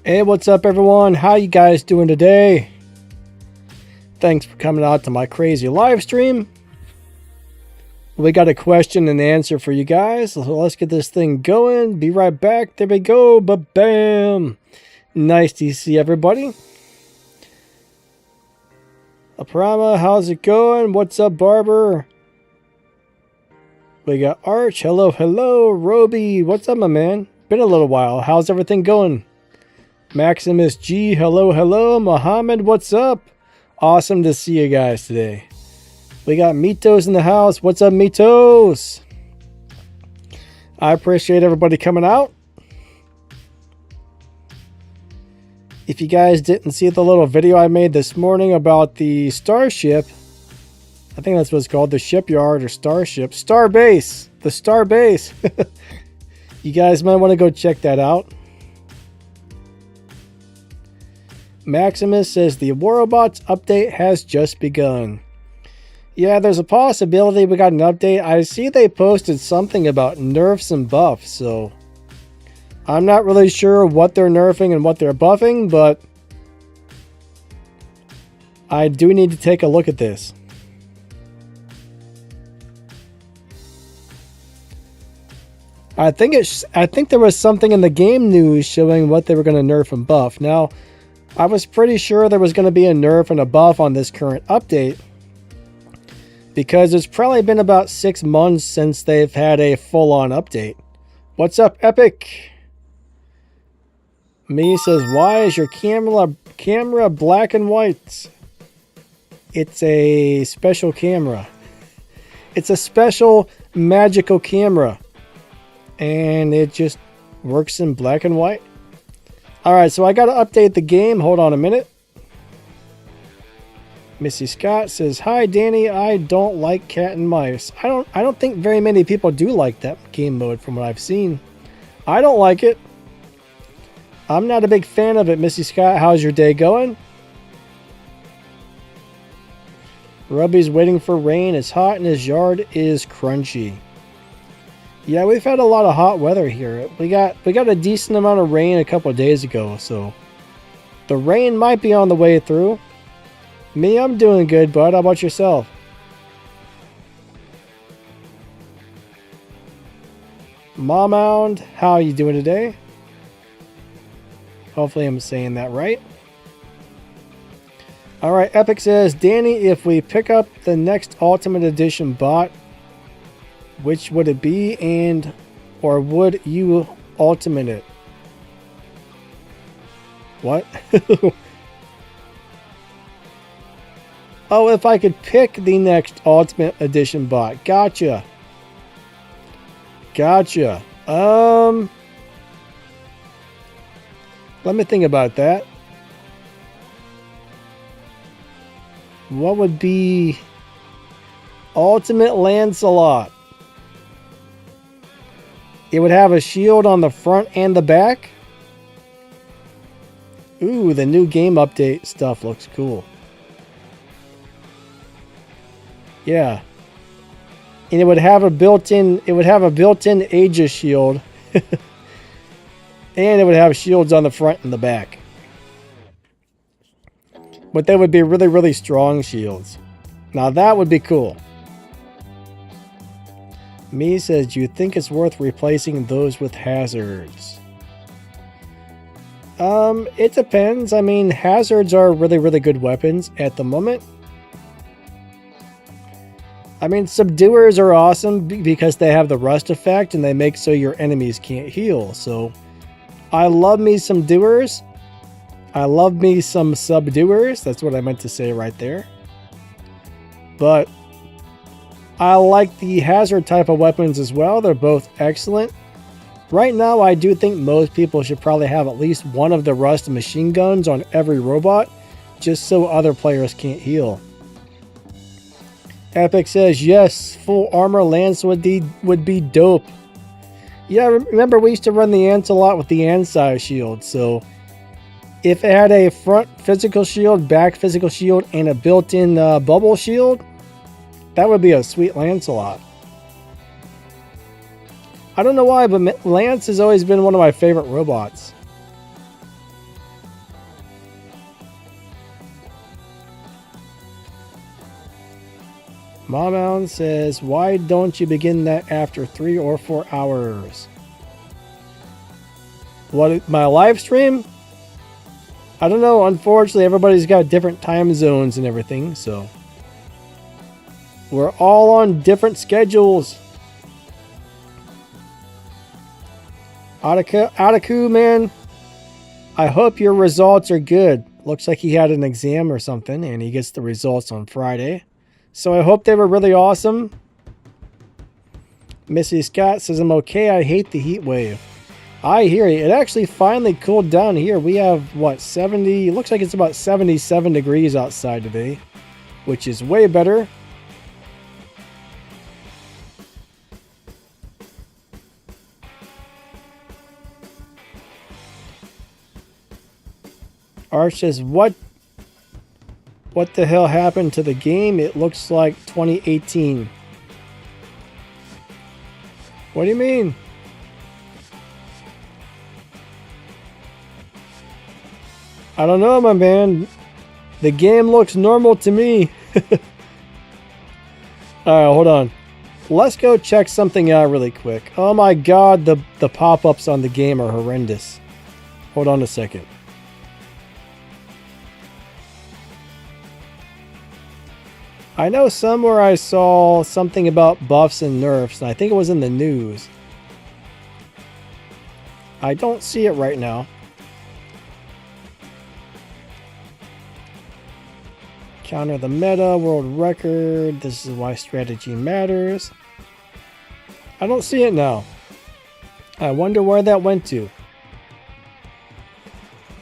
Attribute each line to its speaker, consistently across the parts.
Speaker 1: Hey, what's up everyone? How you guys doing today? Thanks for coming out to my crazy live stream. We got a question and answer for you guys. So let's get this thing going. Be right back. There we go. Ba-bam. Nice to see everybody. Aprama, how's it going? What's up, Barber? We got Arch. Hello, hello. Roby, what's up, my man? Been a little while. How's everything going? Maximus G, hello, hello. Mohammed, what's up? Awesome to see you guys today. We got Mitos in the house. What's up, Mitos? I appreciate everybody coming out. If you guys didn't see the little video I made this morning about the starship, I think that's what it's called, the shipyard or starship. Starbase! The Starbase! You guys might want to go check that out. Maximus says the Warobots update has just begun. Yeah, there's a possibility we got an update. I see they posted something about nerfs and buffs, so I'm not really sure what they're nerfing and what they're buffing, but I do need to take a look at this. I think there was something in the game news showing what they were going to nerf and buff. Now, I was pretty sure there was going to be a nerf and a buff on this current update, because it's probably been about 6 months since they've had a full-on update. What's up, Epic? Me says, why is your camera black and white? It's a special camera. It's a special magical camera. And it just works in black and white. Alright, so I got to update the game. Hold on a minute. Missy Scott says, hi Danny, I don't like cat and mice. I don't think very many people do like that game mode from what I've seen. I don't like it. I'm not a big fan of it. Missy Scott, how's your day going? Rubby's waiting for rain. It's hot and his yard is crunchy. Yeah, we've had a lot of hot weather here. We got a decent amount of rain a couple of days ago, so the rain might be on the way through. Me, I'm doing good, bud. How about yourself? Momound, how are you doing today? Hopefully I'm saying that right. Alright, Epic says, Danny, if we pick up the next Ultimate Edition bot, which would it be, and or would you ultimate it? What? Oh, if I could pick the next Ultimate Edition bot. Gotcha. Gotcha. Let me think about that. What would be Ultimate Lancelot? It would have a shield on the front and the back. Ooh, the new game update stuff looks cool. Yeah. And it would have a built-in Aegis shield. And it would have shields on the front and the back. But they would be really, really strong shields. Now that would be cool. Me says, do you think it's worth replacing those with hazards? It depends. I mean, hazards are really, really good weapons at the moment. I mean, subduers are awesome because they have the rust effect and they make so your enemies can't heal. So, I love me some doers. I love me some subduers. That's what I meant to say right there. But I like the hazard type of weapons as well. They're both excellent. Right now, I do think most people should probably have at least one of the rust machine guns on every robot, just so other players can't heal. Epic says, yes, full armor lance would be dope. Yeah, remember we used to run the ants a lot with the Ansai shield, so if it had a front physical shield, back physical shield, and a built-in bubble shield, that would be a sweet Lancelot. I don't know why, but Lance has always been one of my favorite robots. Mom says, why don't you begin that after 3 or 4 hours? What, my live stream? I don't know. Unfortunately, everybody's got different time zones and everything, so we're all on different schedules. Ataku, man, I hope your results are good. Looks like he had an exam or something, and he gets the results on Friday. So I hope they were really awesome. Missy Scott says, I'm okay. I hate the heat wave. I hear you. It actually finally cooled down here. We have, what, 70? It looks like it's about 77 degrees outside today, which is way better. Arch says, what the hell happened to the game? It looks like 2018. What do you mean? I don't know, my man. The game looks normal to me. Alright, hold on. Let's go check something out really quick. Oh my god, the pop-ups on the game are horrendous. Hold on a second. I know somewhere I saw something about buffs and nerfs, and I think it was in the news. I don't see it right now. Counter the meta, world record, this is why strategy matters. I don't see it now. I wonder where that went to.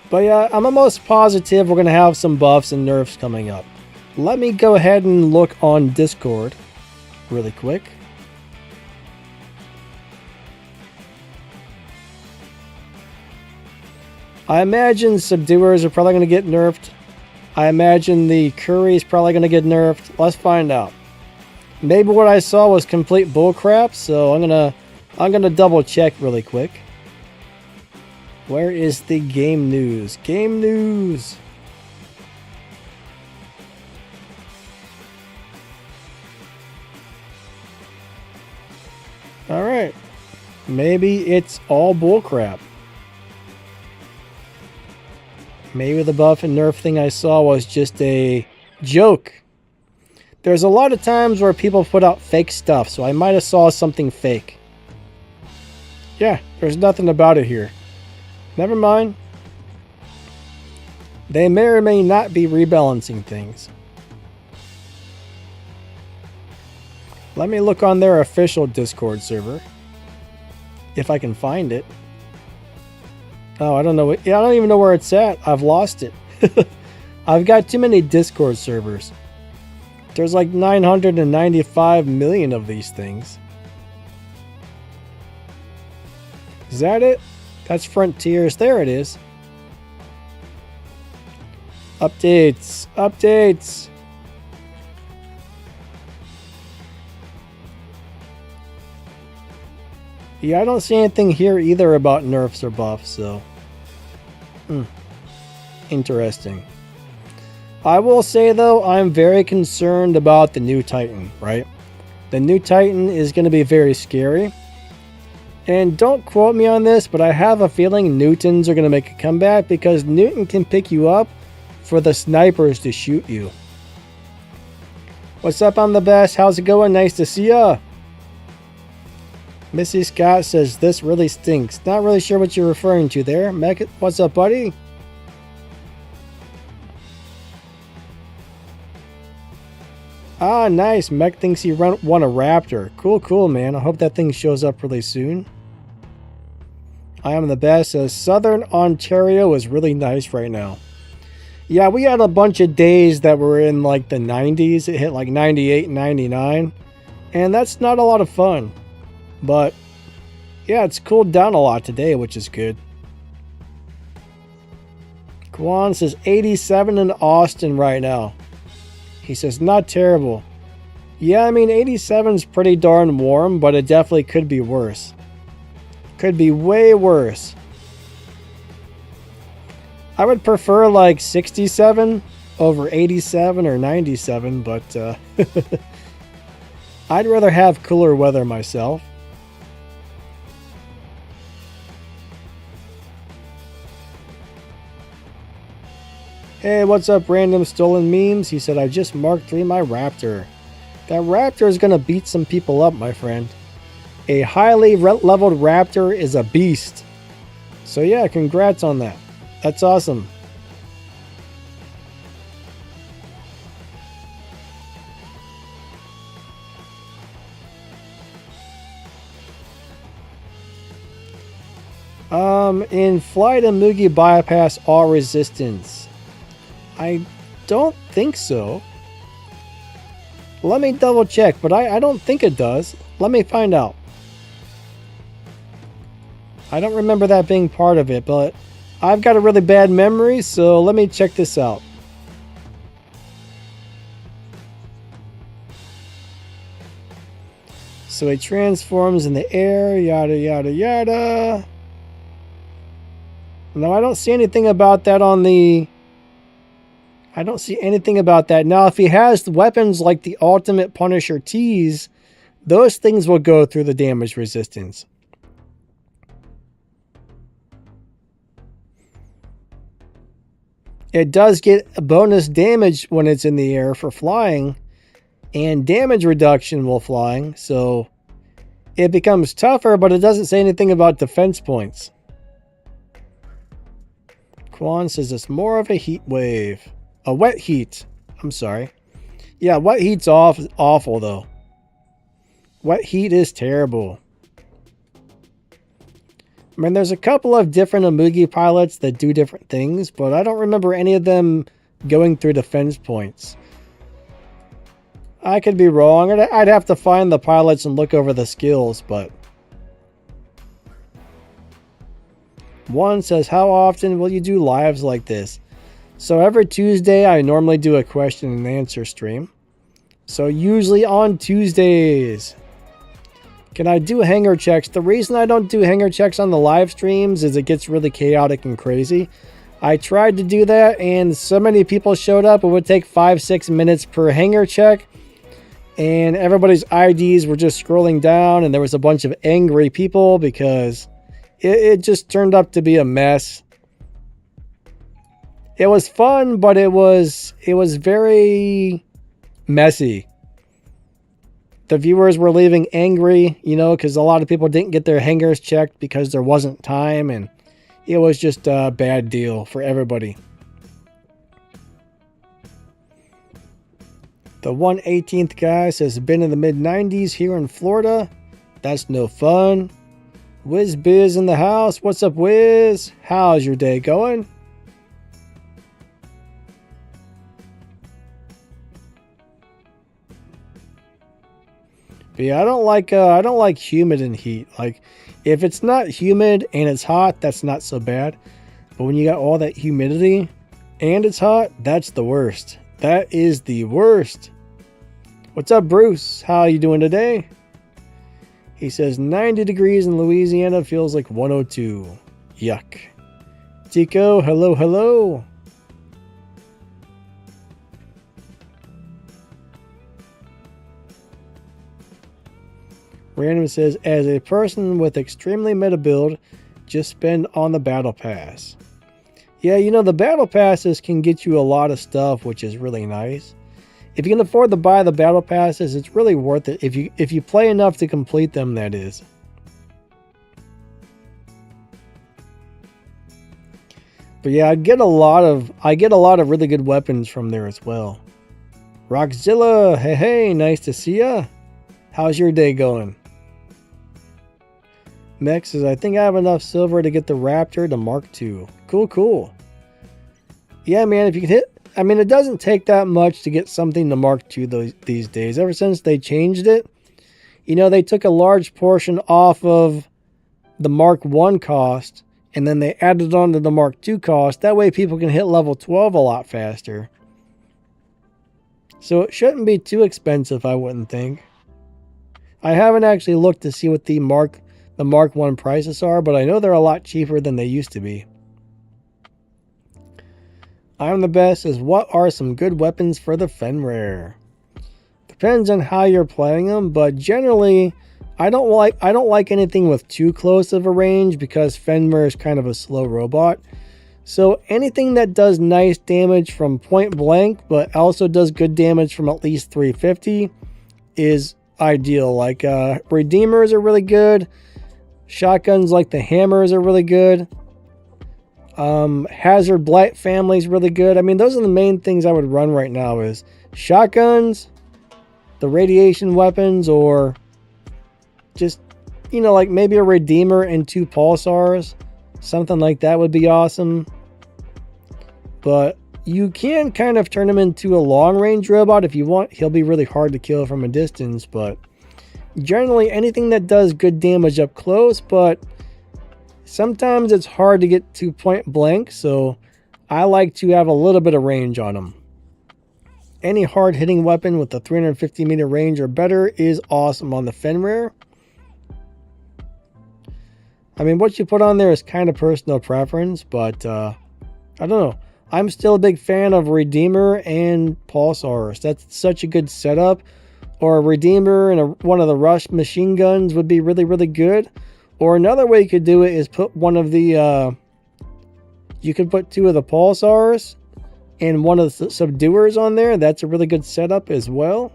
Speaker 1: But yeah, I'm almost positive we're going to have some buffs and nerfs coming up. Let me go ahead and look on Discord really quick. I imagine subduers are probably going to get nerfed. I imagine the curry is probably going to get nerfed. Let's find out. Maybe what I saw was complete bullcrap, so I'm gonna double check really quick. Where is the game news? Game news. All right. Maybe it's all bullcrap. Maybe the buff and nerf thing I saw was just a joke. There's a lot of times where people put out fake stuff, so I might have saw something fake. Yeah, there's nothing about it here. Never mind. They may or may not be rebalancing things. Let me look on their official Discord server. If I can find it. Oh, I don't know. I don't even know where it's at. I've lost it. I've got too many Discord servers. There's like 995 million of these things. Is that it? That's Frontiers. There it is. Updates. Updates. Yeah, I don't see anything here either about nerfs or buffs, so... Interesting. I will say, though, I'm very concerned about the new Titan, right? The new Titan is going to be very scary. And don't quote me on this, but I have a feeling Newtons are going to make a comeback because Newton can pick you up for the snipers to shoot you. What's up, I'm the best. How's it going? Nice to see ya. Missy Scott says, this really stinks. Not really sure what you're referring to there. Mech, what's up, buddy? Ah, nice. Mech thinks he won a raptor. Cool, cool, man. I hope that thing shows up really soon. I am the best. Says, Southern Ontario is really nice right now. Yeah, we had a bunch of days that were in like the 90s. It hit like 98, 99. And that's not a lot of fun. But, yeah, it's cooled down a lot today, which is good. Kwan says 87 in Austin right now. He says, not terrible. Yeah, I mean, 87 is pretty darn warm, but it definitely could be worse. Could be way worse. I would prefer like 67 over 87 or 97, but I'd rather have cooler weather myself. Hey, what's up, random stolen memes? He said, I just Mark 3 my raptor. That raptor is gonna beat some people up, my friend. A highly leveled raptor is a beast. So yeah, congrats on that. That's awesome. In flight and Mugi bypass all resistance. I don't think so. Let me double check, but I don't think it does. Let me find out. I don't remember that being part of it, but I've got a really bad memory, so let me check this out. So it transforms in the air, yada yada yada. No, I don't see anything about that on the... I don't see anything about that. Now, if he has weapons like the Ultimate Punisher Tees, those things will go through the damage resistance. It does get a bonus damage when it's in the air for flying, and damage reduction while flying, so it becomes tougher, but it doesn't say anything about defense points. Quan says it's more of a heat wave. A wet heat. I'm sorry. Yeah, wet heat's awful though. Wet heat is terrible. I mean, there's a couple of different Amugi pilots that do different things, but I don't remember any of them going through defense points. I could be wrong. I'd have to find the pilots and look over the skills, but... One says, how often will you do lives like this? So every Tuesday, I normally do a question and answer stream. So usually on Tuesdays. Can I do hanger checks? The reason I don't do hanger checks on the live streams is it gets really chaotic and crazy. I tried to do that and so many people showed up. It would take 5-6 minutes per hanger check. And everybody's IDs were just scrolling down and there was a bunch of angry people because it just turned up to be a mess. It was fun, but it was very messy. The viewers were leaving angry, you know, because a lot of people didn't get their hangers checked because there wasn't time, and it was just a bad deal for everybody. The 1/18th guy says, been in the mid-90s here in Florida. That's no fun. Wiz Biz in the house. What's up, Wiz? How's your day going? But yeah, I don't like humid and heat. Like, if it's not humid and it's hot, that's not so bad. But when you got all that humidity and it's hot, that's the worst. That is the worst. What's up, Bruce? How are you doing today? He says 90 degrees in Louisiana feels like 102. Yuck. Tico, hello, hello. Random says, as a person with extremely meta build, just spend on the battle pass. Yeah, you know, the battle passes can get you a lot of stuff, which is really nice. If you can afford to buy the battle passes, it's really worth it. If you play enough to complete them, that is. But yeah, I get a lot of really good weapons from there as well. Rockzilla, hey, nice to see ya. How's your day going? Mex says, I think I have enough silver to get the Raptor to Mark II. Cool. Yeah, man, if you can hit... I mean, it doesn't take that much to get something to Mark II these days. Ever since they changed it, you know, they took a large portion off of the Mark I cost, and then they added on to the Mark II cost. That way people can hit level 12 a lot faster. So it shouldn't be too expensive, I wouldn't think. I haven't actually looked to see what the Mark I prices are, but I know they're a lot cheaper than they used to be. I'm the best says, what are some good weapons for the Fenrir? The Depends on how you're playing them, but generally I don't like anything with too close of a range because Fenrir is kind of a slow robot. So anything that does nice damage from point blank but also does good damage from at least 350 is ideal. Like Redeemers are really good. Shotguns like the Hammers are really good. Hazard Blight family is really good. I mean, those are the main things I would run right now is shotguns, the radiation weapons, or just, you know, like maybe a Redeemer and 2 pulsars. Something like that would be awesome. But you can kind of turn him into a long-range robot if you want. He'll be really hard to kill from a distance, but generally anything that does good damage up close, but sometimes it's hard to get to point blank, so I like to have a little bit of range on him. Any hard-hitting weapon with a 350 meter range or better is awesome on the Fenrir. I mean, what you put on there is kind of personal preference, but I don't know. I'm still a big fan of Redeemer and Pulsars. That's such a good setup. Or a Redeemer and one of the Rush machine guns would be really, really good. Or another way you could do it is put one of the... you could put 2 of the Pulsars and one of the Subduers on there. That's a really good setup as well.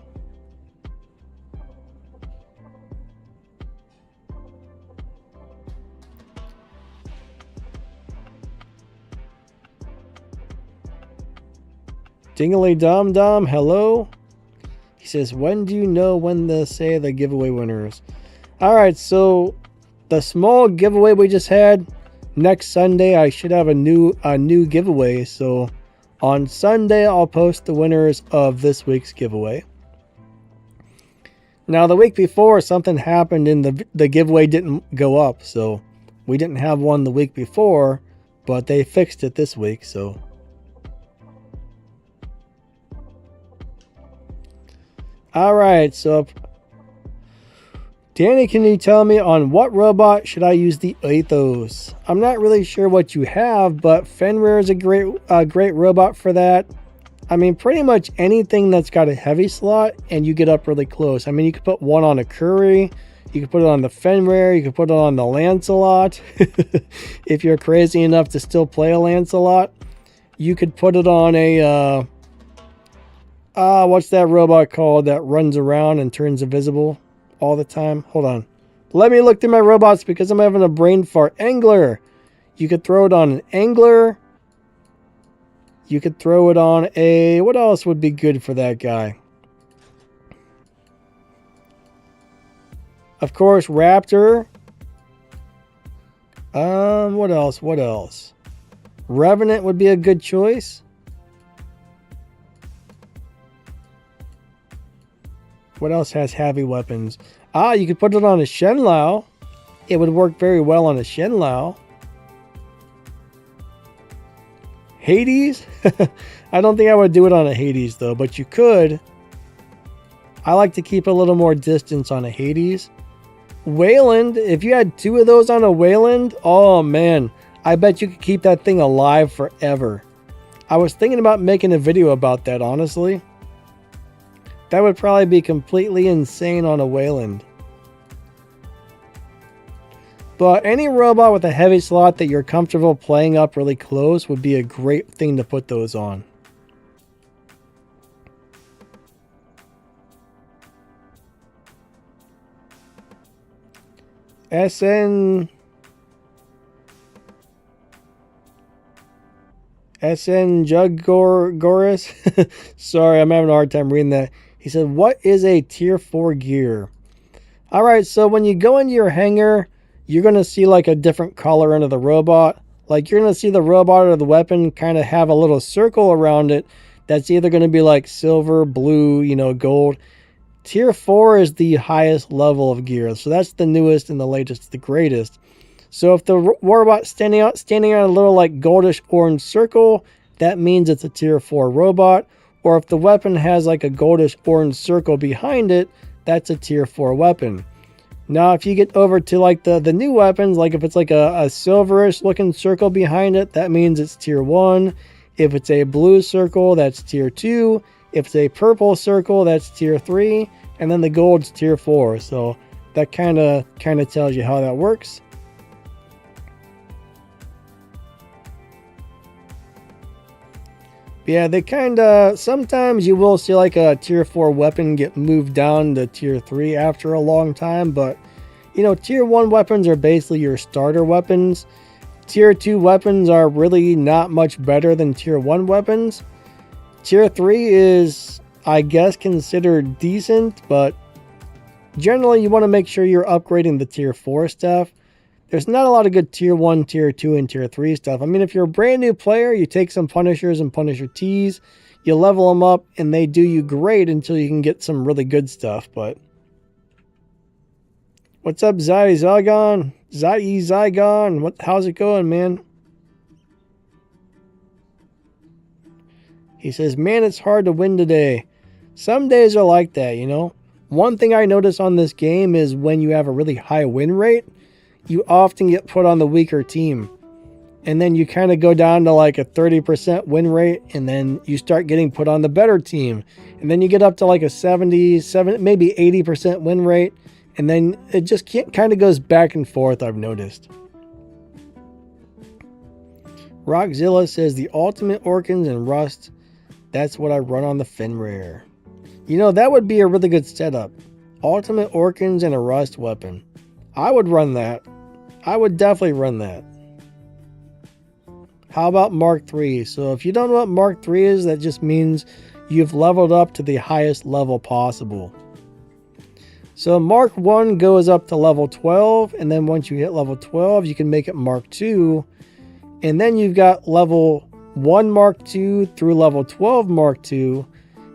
Speaker 1: Dingly Dom Dom, hello. He says, when do you know when to say the giveaway winners? Alright, so the small giveaway we just had, next Sunday I should have a new giveaway. So on Sunday I'll post the winners of this week's giveaway. Now the week before something happened and the giveaway didn't go up, so we didn't have one the week before, but they fixed it this week, so. Alright, so Danny, can you tell me on what robot should I use the Athos? I'm not really sure what you have, but Fenrir is a great robot for that. I mean, pretty much anything that's got a heavy slot and you get up really close. I mean, you could put one on a Curry, you could put it on the Fenrir, you could put it on the Lancelot. If you're crazy enough to still play a Lancelot, you could put it on a... what's that robot called that runs around and turns invisible all the time? Hold on. Let me look through my robots because I'm having a brain fart. Angler. You could throw it on an Angler. You could throw it on a... What else would be good for that guy? Of course, Raptor. What else? What else? Revenant would be a good choice. What else has heavy weapons? You could put it on a Shenlao. It would work very well on a Shenlao. Hades? I don't think I would do it on a Hades though, but you could. I like to keep a little more distance on a Hades. Wayland, if you had 2 of those on a Wayland, oh man, I bet you could keep that thing alive forever. I was thinking about making a video about that, honestly. That would probably be completely insane on a Wayland. But any robot with a heavy slot that you're comfortable playing up really close would be a great thing to put those on. SN Juggoris. Sorry, I'm having a hard time reading that. He said, what is a tier 4 gear? Alright, so when you go into your hangar, you're going to see like a different color under the robot. Like you're going to see the robot or the weapon kind of have a little circle around it. That's either going to be like silver, blue, you know, gold. Tier 4 is the highest level of gear. So that's the newest and the latest, the greatest. So if the robot's standing on a little like goldish orange circle, that means it's a tier 4 robot. Or if the weapon has like a goldish orange circle behind it, that's a tier 4 weapon. Now if you get over to like the new weapons, like if it's like a silverish looking circle behind it, that means it's tier 1. If it's a blue circle, that's tier 2. If it's a purple circle, that's tier 3, and then the gold's tier 4. So that kind of tells you how that works. Yeah, they sometimes you will see like a tier 4 weapon get moved down to tier 3 after a long time, but you know, tier 1 weapons are basically your starter weapons. Tier 2 weapons are really not much better than tier 1 weapons. Tier 3 is, I guess, considered decent, but generally you want to make sure you're upgrading the tier 4 stuff. There's not a lot of good tier 1, tier 2, and tier 3 stuff. I mean, if you're a brand new player, you take some Punishers and Punisher Ts, you level them up, and they do you great until you can get some really good stuff. But what's up, Zygon? Zygon? How's it going, man? He says, man, it's hard to win today. Some days are like that, you know? One thing I notice on this game is when you have a really high win rate, you often get put on the weaker team. And then you kind of go down to like a 30% win rate, and then you start getting put on the better team. And then you get up to like a 77, maybe 80% win rate. And then it just kind of goes back and forth, I've noticed. Rockzilla says, the ultimate Orkans and Rust, that's what I run on the Fenrir. You know, that would be a really good setup. Ultimate Orkans and a Rust weapon. I would run that. I would definitely run that. How about Mark III? So if you don't know what Mark III is, that just means you've leveled up to the highest level possible. So Mark I goes up to level 12, and then once you hit level 12, you can make it Mark II. And then you've got level 1 Mark II through level 12 Mark II.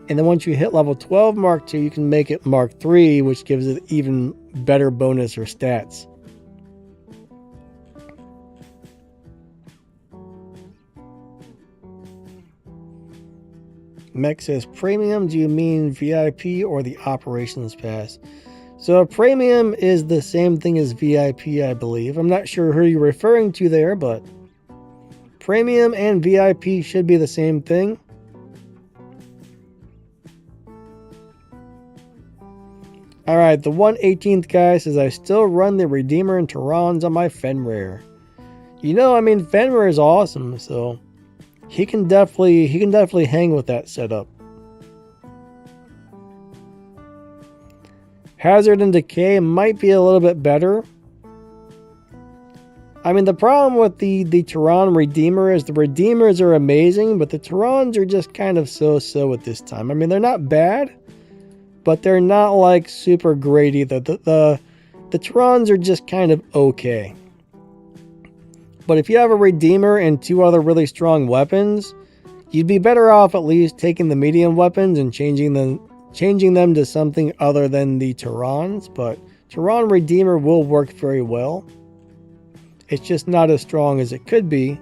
Speaker 1: And then once you hit level 12 Mark II, you can make it Mark III, which gives it even better bonus or stats. Mech says, premium, do you mean VIP or the operations pass? So premium is the same thing as VIP, I believe. I'm not sure who you're referring to there, but premium and VIP should be the same thing. Alright, the 1/18th guy says, I still run the Redeemer and Tyrans on my Fenrir. You know, I mean, Fenrir is awesome, so he can definitely hang with that setup. Hazard and Decay might be a little bit better. I mean, the problem with the Tyran Redeemer is the Redeemers are amazing, but the Tyrans are just kind of so-so at this time. I mean, they're not bad, but they're not like super great either. The Tyrans are just kind of okay. But if you have a Redeemer and 2 other really strong weapons, you'd be better off at least taking the medium weapons and changing them to something other than the Tyrans. But Tyran Redeemer will work very well. It's just not as strong as it could be.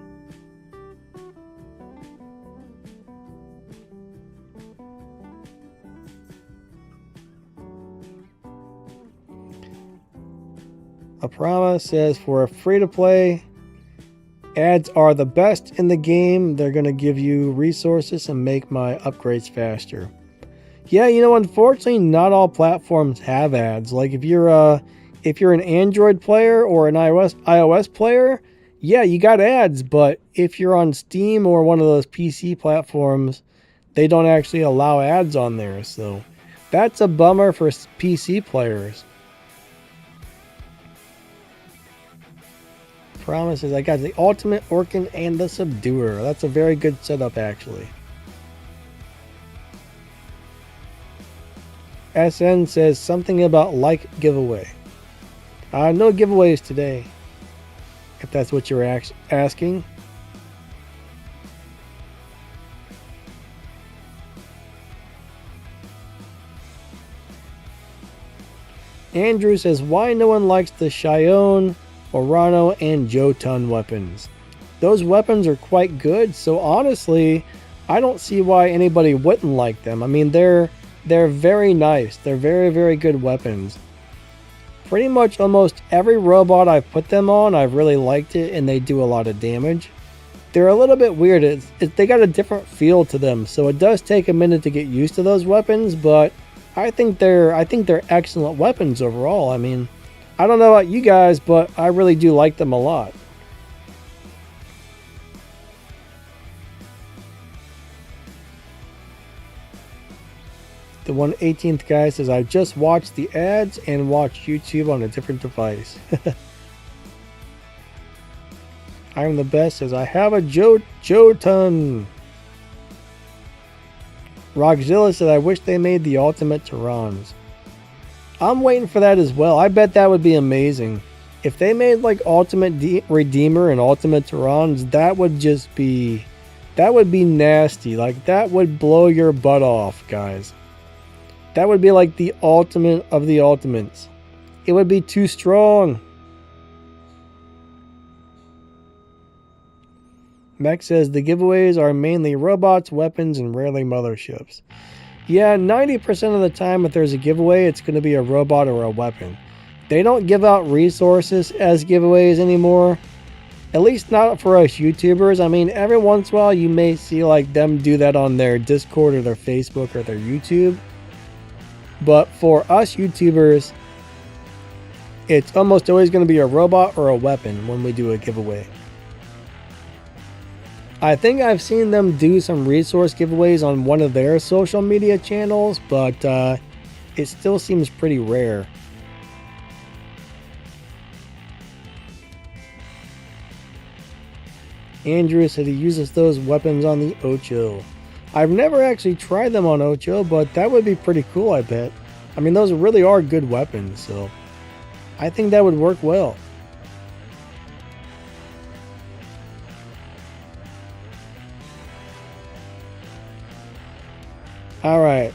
Speaker 1: A Promise says, for a free-to-play, ads are the best in the game. They're going to give you resources and make my upgrades faster. Yeah, you know, unfortunately, not all platforms have ads. Like if you're an Android player or an iOS player, yeah, you got ads. But if you're on Steam or one of those PC platforms, they don't actually allow ads on there. So that's a bummer for PC players. Promises, I got the Ultimate Orkan and the Subduer. That's a very good setup, actually. SN says something about like giveaway. No giveaways today, if that's what you're asking. Andrew says, why no one likes the Shion, Orano, and Jotun weapons? Those weapons are quite good, so honestly, I don't see why anybody wouldn't like them. I mean, they're very nice. They're very, very good weapons. Pretty much almost every robot I've put them on, I've really liked it, and they do a lot of damage. they're a little bit weird. They got a different feel to them, so it does take a minute to get used to those weapons, but I think they're excellent weapons overall. I mean, I don't know about you guys, but I really do like them a lot. The 118th guy says, I just watched the ads and watched YouTube on a different device. I'm the best says, I have a Jotun. Rockzilla said, I wish they made the ultimate Tyrans. I'm waiting for that as well. I bet that would be amazing. If they made like Ultimate Redeemer and Ultimate Tyrans, that would just be... that would be nasty. Like, that would blow your butt off, guys. That would be like the ultimate of the ultimates. It would be too strong. Mech says the giveaways are mainly robots, weapons, and rarely motherships. Yeah, 90% of the time if there's a giveaway, it's going to be a robot or a weapon. They don't give out resources as giveaways anymore. At least not for us YouTubers. I mean, every once in a while you may see like them do that on their Discord or their Facebook or their YouTube. But for us YouTubers, it's almost always going to be a robot or a weapon when we do a giveaway. I think I've seen them do some resource giveaways on one of their social media channels, but it still seems pretty rare. Andrew said he uses those weapons on the Ocho. I've never actually tried them on Ocho, but that would be pretty cool, I bet. I mean, those really are good weapons, so I think that would work well. Alright.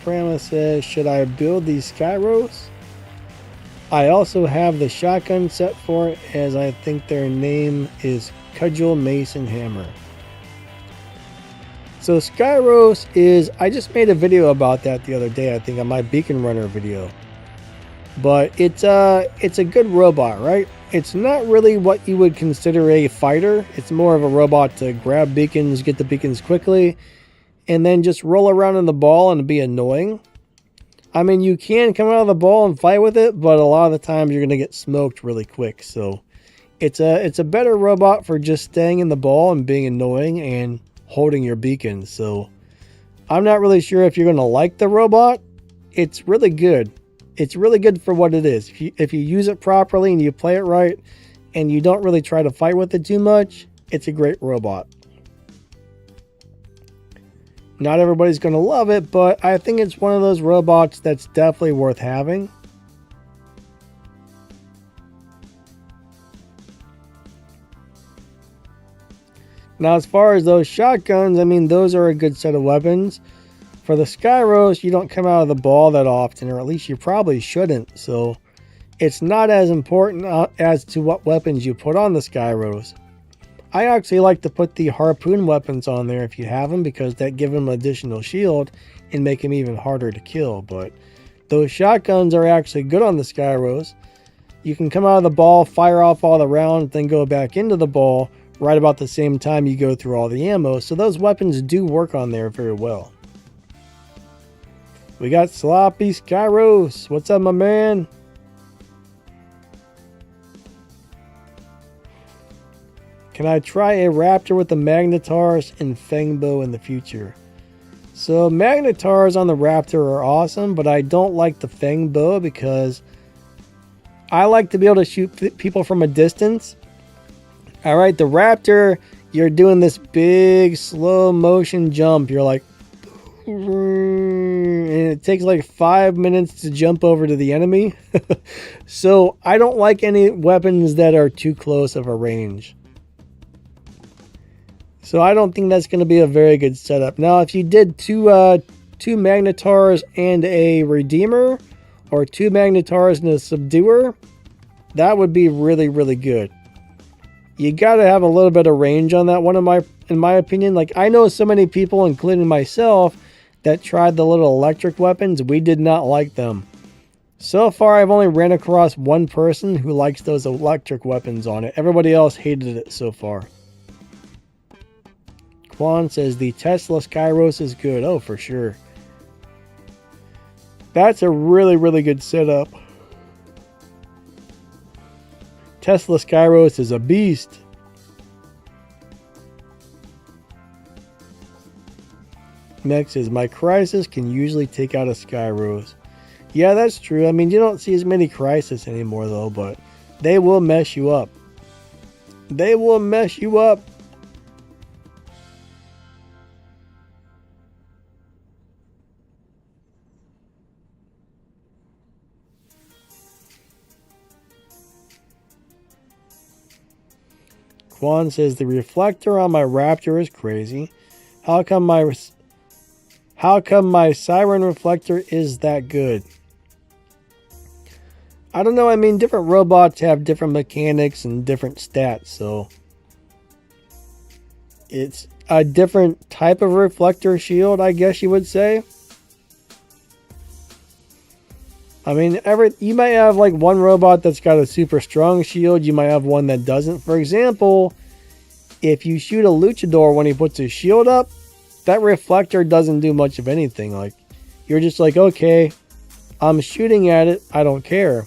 Speaker 1: Prama says, should I build these Skyros? I also have the shotgun set for it, as I think their name is Cudgel Mason Hammer. So Skyros is, I just made a video about that the other day, I think on my Beacon Runner video. But it's a good robot, right? It's not really what you would consider a fighter. It's more of a robot to grab beacons, get the beacons quickly, and then just roll around in the ball and be annoying. I mean, you can come out of the ball and fight with it, but a lot of the times you're going to get smoked really quick. So it's a better robot for just staying in the ball and being annoying and holding your beacons. So I'm not really sure if you're going to like the robot. It's really good. It's really good for what it is. If you use it properly and you play it right and you don't really try to fight with it too much, it's a great robot. Not everybody's going to love it, but I think it's one of those robots that's definitely worth having. Now, as far as those shotguns, I mean, those are a good set of weapons. For the Skyros, you don't come out of the ball that often, or at least you probably shouldn't. So it's not as important as to what weapons you put on the Skyros. I actually like to put the harpoon weapons on there if you have them, because that give them additional shield and make them even harder to kill. But those shotguns are actually good on the Skyros. You can come out of the ball, fire off all the rounds, then go back into the ball right about the same time you go through all the ammo. So those weapons do work on there very well. We got Sloppy Skyros. What's up, my man? Can I try a Raptor with the Magnetars and Fangbow in the future? So Magnetars on the Raptor are awesome, but I don't like the Fangbow because I like to be able to shoot people from a distance. Alright, the Raptor, you're doing this big slow motion jump. You're like, and it takes like 5 minutes to jump over to the enemy. So I don't like any weapons that are too close of a range. So I don't think that's going to be a very good setup. Now, if you did two Magnetars and a Redeemer, or 2 Magnetars and a Subduer, that would be really, really good. You got to have a little bit of range on that one, in my opinion. Like, I know so many people, including myself, that tried the little electric weapons. We did not like them. So far, I've only ran across one person who likes those electric weapons on it. Everybody else hated it so far. Quan says the Tesla Skyros is good. Oh, for sure. That's a really, really good setup. Tesla Skyros is a beast. Next is my Crisis can usually take out a Skyros. Yeah, that's true. I mean, you don't see as many Crisis anymore though, but they will mess you up. They will mess you up. Quan says the reflector on my Raptor is crazy. How come my Siren reflector is that good? I don't know. I mean, different robots have different mechanics and different stats, so it's a different type of reflector shield, I guess you would say. I mean, you might have like one robot that's got a super strong shield. You might have one that doesn't. For example, if you shoot a luchador when he puts his shield up, that reflector doesn't do much of anything. Like, you're just like, okay, I'm shooting at it. I don't care.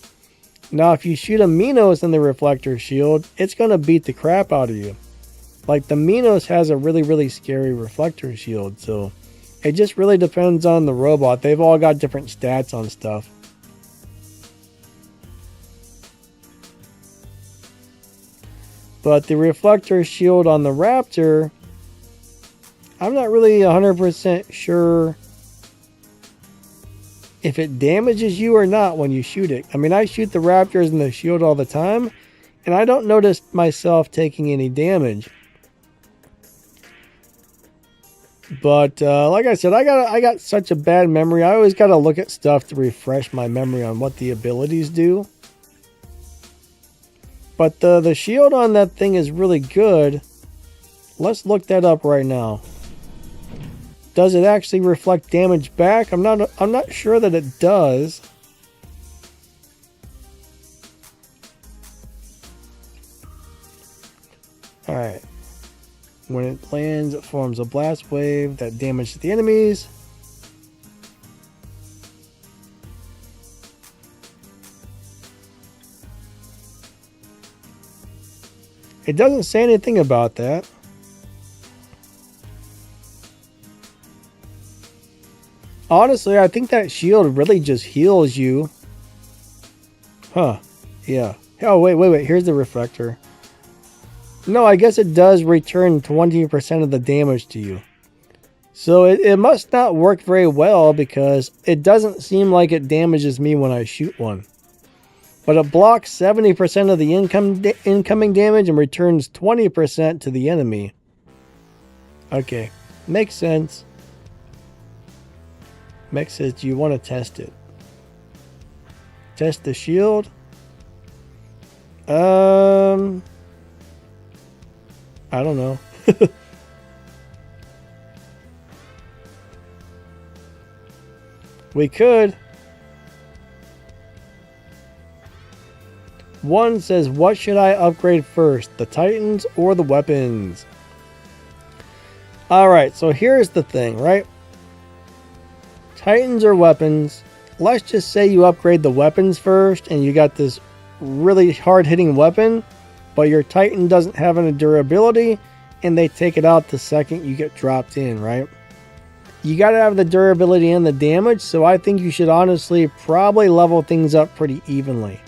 Speaker 1: Now, if you shoot a Minos in the reflector shield, it's going to beat the crap out of you. Like, the Minos has a really, really scary reflector shield. So, it just really depends on the robot. They've all got different stats on stuff. But the reflector shield on the Raptor, I'm not really 100% sure if it damages you or not when you shoot it. I mean, I shoot the Raptors in the shield all the time, and I don't notice myself taking any damage. But like I said, I got such a bad memory. I always got to look at stuff to refresh my memory on what the abilities do. But the shield on that thing is really good. Let's look that up right now. Does it actually reflect damage back? I'm not sure that it does. All right. When it lands, it forms a blast wave that damages the enemies. It doesn't say anything about that. Honestly, I think that shield really just heals you. Huh. Yeah. Oh, wait. Here's the reflector. No, I guess it does return 20% of the damage to you. So it must not work very well because it doesn't seem like it damages me when I shoot one. But it blocks 70% of the incoming damage and returns 20% to the enemy. Okay, makes sense. Mech says, do you want to test it? Test the shield? I don't know. We could. One says, what should I upgrade first? The Titans or the weapons? Alright, so here's the thing, right? Titans or weapons. Let's just say you upgrade the weapons first and you got this really hard-hitting weapon, but your Titan doesn't have any durability and they take it out the second you get dropped in, right? You got to have the durability and the damage, so I think you should honestly probably level things up pretty evenly.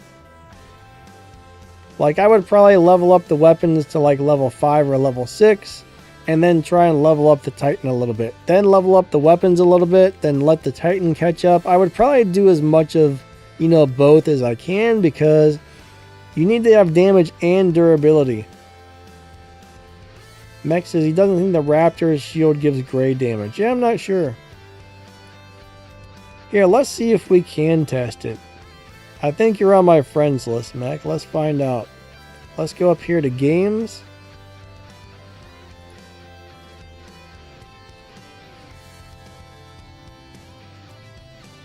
Speaker 1: Like, I would probably level up the weapons to like level 5 or level 6, and then try and level up the Titan a little bit. Then level up the weapons a little bit, then let the Titan catch up. I would probably do as much of, both as I can, because you need to have damage and durability. Mech says he doesn't think the Raptor's shield gives gray damage. Yeah, I'm not sure. Here, let's see if we can test it. I think you're on my friends list, Mech. Let's find out. Let's go up here to games.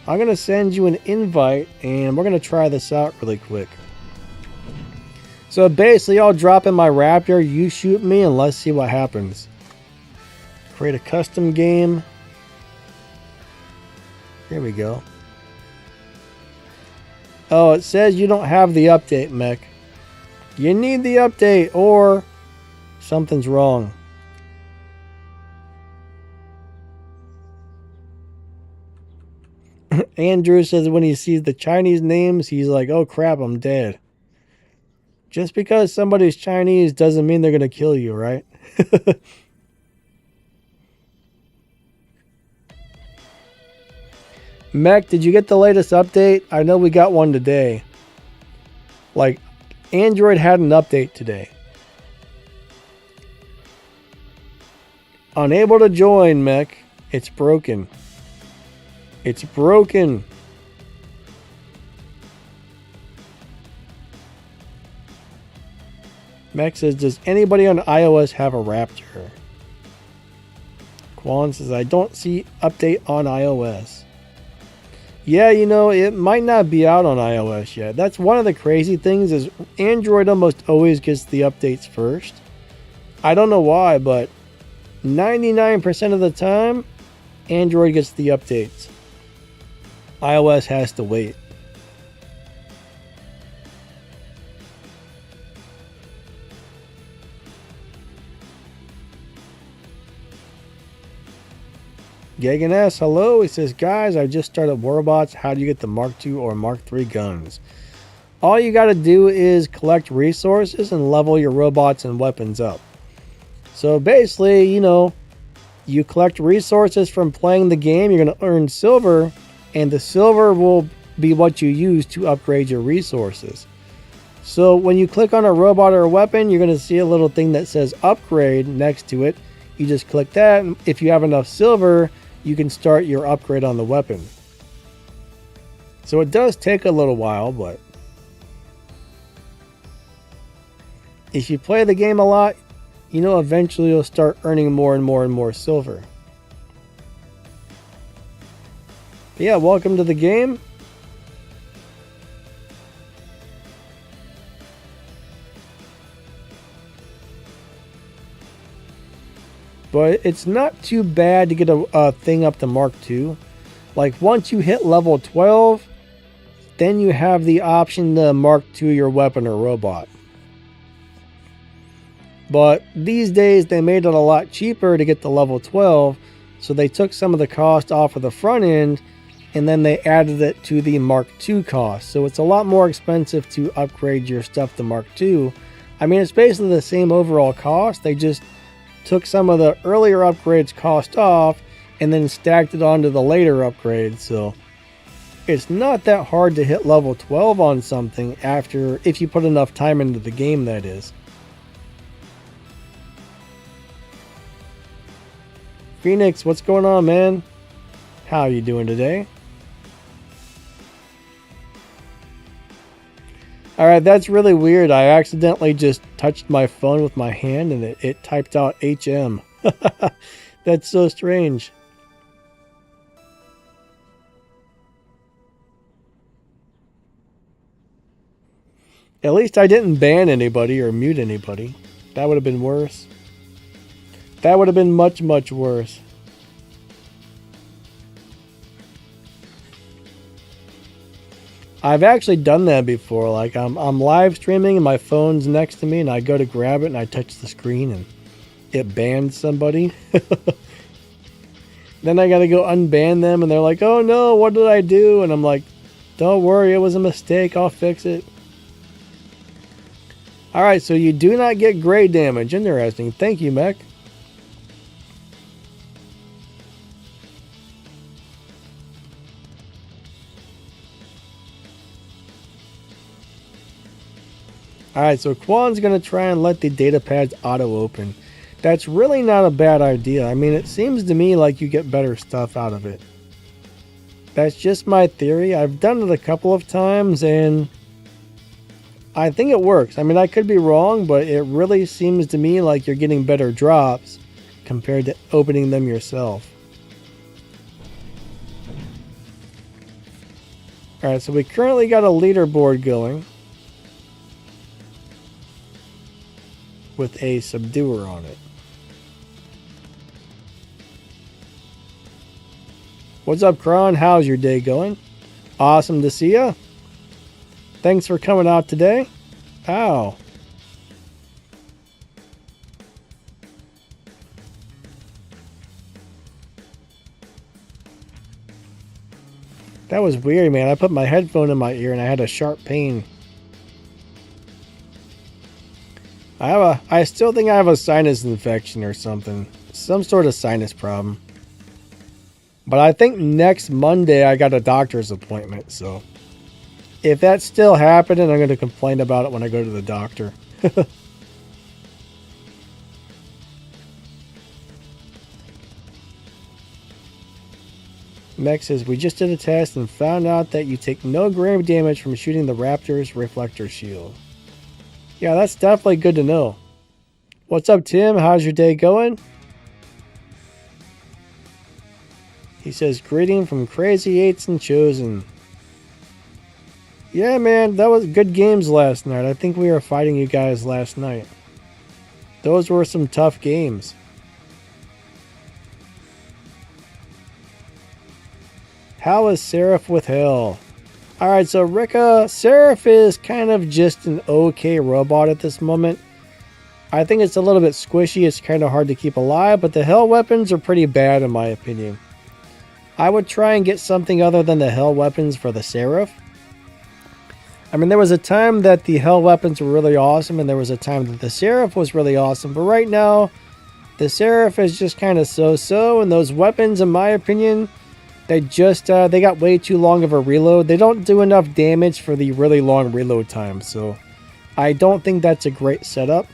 Speaker 1: I'm going to send you an invite and we're going to try this out really quick. So basically I'll drop in my raptor, you shoot me, and let's see what happens. Create a custom game. Here we go. Oh, it says you don't have the update, mech. You need the update or something's wrong. Andrew says when he sees the Chinese names, he's like, oh crap, I'm dead. Just because somebody's Chinese doesn't mean they're going to kill you, right? Mech, did you get the latest update? I know we got one today. Like, Android had an update today. Unable to join, Mech. It's broken. It's broken. Mech says, does anybody on iOS have a Raptor? Quan says, I don't see update on iOS. Yeah, you know, it might not be out on iOS yet. That's one of the crazy things is Android almost always gets the updates first. I don't know why, but 99% of the time, Android gets the updates. iOS has to wait. Gagan S, hello. He says, guys, I just started Warbots. How do you get the Mark II or Mark III guns? All you got to do is collect resources and level your robots and weapons up. So basically, you know, you collect resources from playing the game. You're going to earn silver, and the silver will be what you use to upgrade your resources. So when you click on a robot or a weapon, you're going to see a little thing that says upgrade next to it. You just click that. And if you have enough silver, you can start your upgrade on the weapon. So it does take a little while, but if you play the game a lot, you know, eventually you'll start earning more and more and more silver. But yeah, welcome to the game. But it's not too bad to get a thing up to Mark II. Like once you hit level 12, then you have the option to Mark II your weapon or robot. But these days they made it a lot cheaper to get to level 12, so they took some of the cost off of the front end and then they added it to the Mark II cost. So it's a lot more expensive to upgrade your stuff to Mark II. I mean, it's basically the same overall cost. They just took some of the earlier upgrades cost off and then stacked it onto the later upgrades. So it's not that hard to hit level 12 on something after, if you put enough time into the game, that is. Phoenix, what's going on, man? How are you doing today? Alright, that's really weird. I accidentally just touched my phone with my hand and it typed out HM. That's so strange. At least I didn't ban anybody or mute anybody. That would have been worse. That would have been much, much worse. I've actually done that before. Like I'm live streaming and my phone's next to me and I go to grab it and I touch the screen and it bans somebody. Then I gotta go unban them and they're like, oh no, what did I do? And I'm like, don't worry, it was a mistake, I'll fix it. Alright, so you do not get gray damage. Interesting. Thank you, Mech. Alright, so Quan's going to try and let the data pads auto-open. That's really not a bad idea. I mean, it seems to me like you get better stuff out of it. That's just my theory. I've done it a couple of times, and I think it works. I mean, I could be wrong, but it really seems to me like you're getting better drops compared to opening them yourself. Alright, so we currently got a leaderboard going with a subduer on it. What's up, Kron? How's your day going? Awesome to see ya. Thanks for coming out today. Ow. That was weird, man. I put my headphone in my ear and I had a sharp pain. I still think I have a sinus infection or something. Some sort of sinus problem. But I think next Monday I got a doctor's appointment, so if that's still happening, I'm going to complain about it when I go to the doctor. Mex says, we just did a test and found out that you take no gram damage from shooting the Raptors reflector shield. Yeah, that's definitely good to know. What's up, Tim? How's your day going? He says, greeting from Crazy Eights and Chosen. Yeah, man, that was good games last night. I think we were fighting you guys last night. Those were some tough games. How is Seraph with Hell? Alright, so Rika, Seraph is kind of just an okay robot at this moment. I think it's a little bit squishy. It's kind of hard to keep alive, but the Hell weapons are pretty bad in my opinion. I would try and get something other than the Hell weapons for the Seraph. I mean, there was a time that the Hell weapons were really awesome, and there was a time that the Seraph was really awesome, but right now, the Seraph is just kind of so-so, and those weapons, in my opinion, they got way too long of a reload. They don't do enough damage for the really long reload time, so I don't think that's a great setup.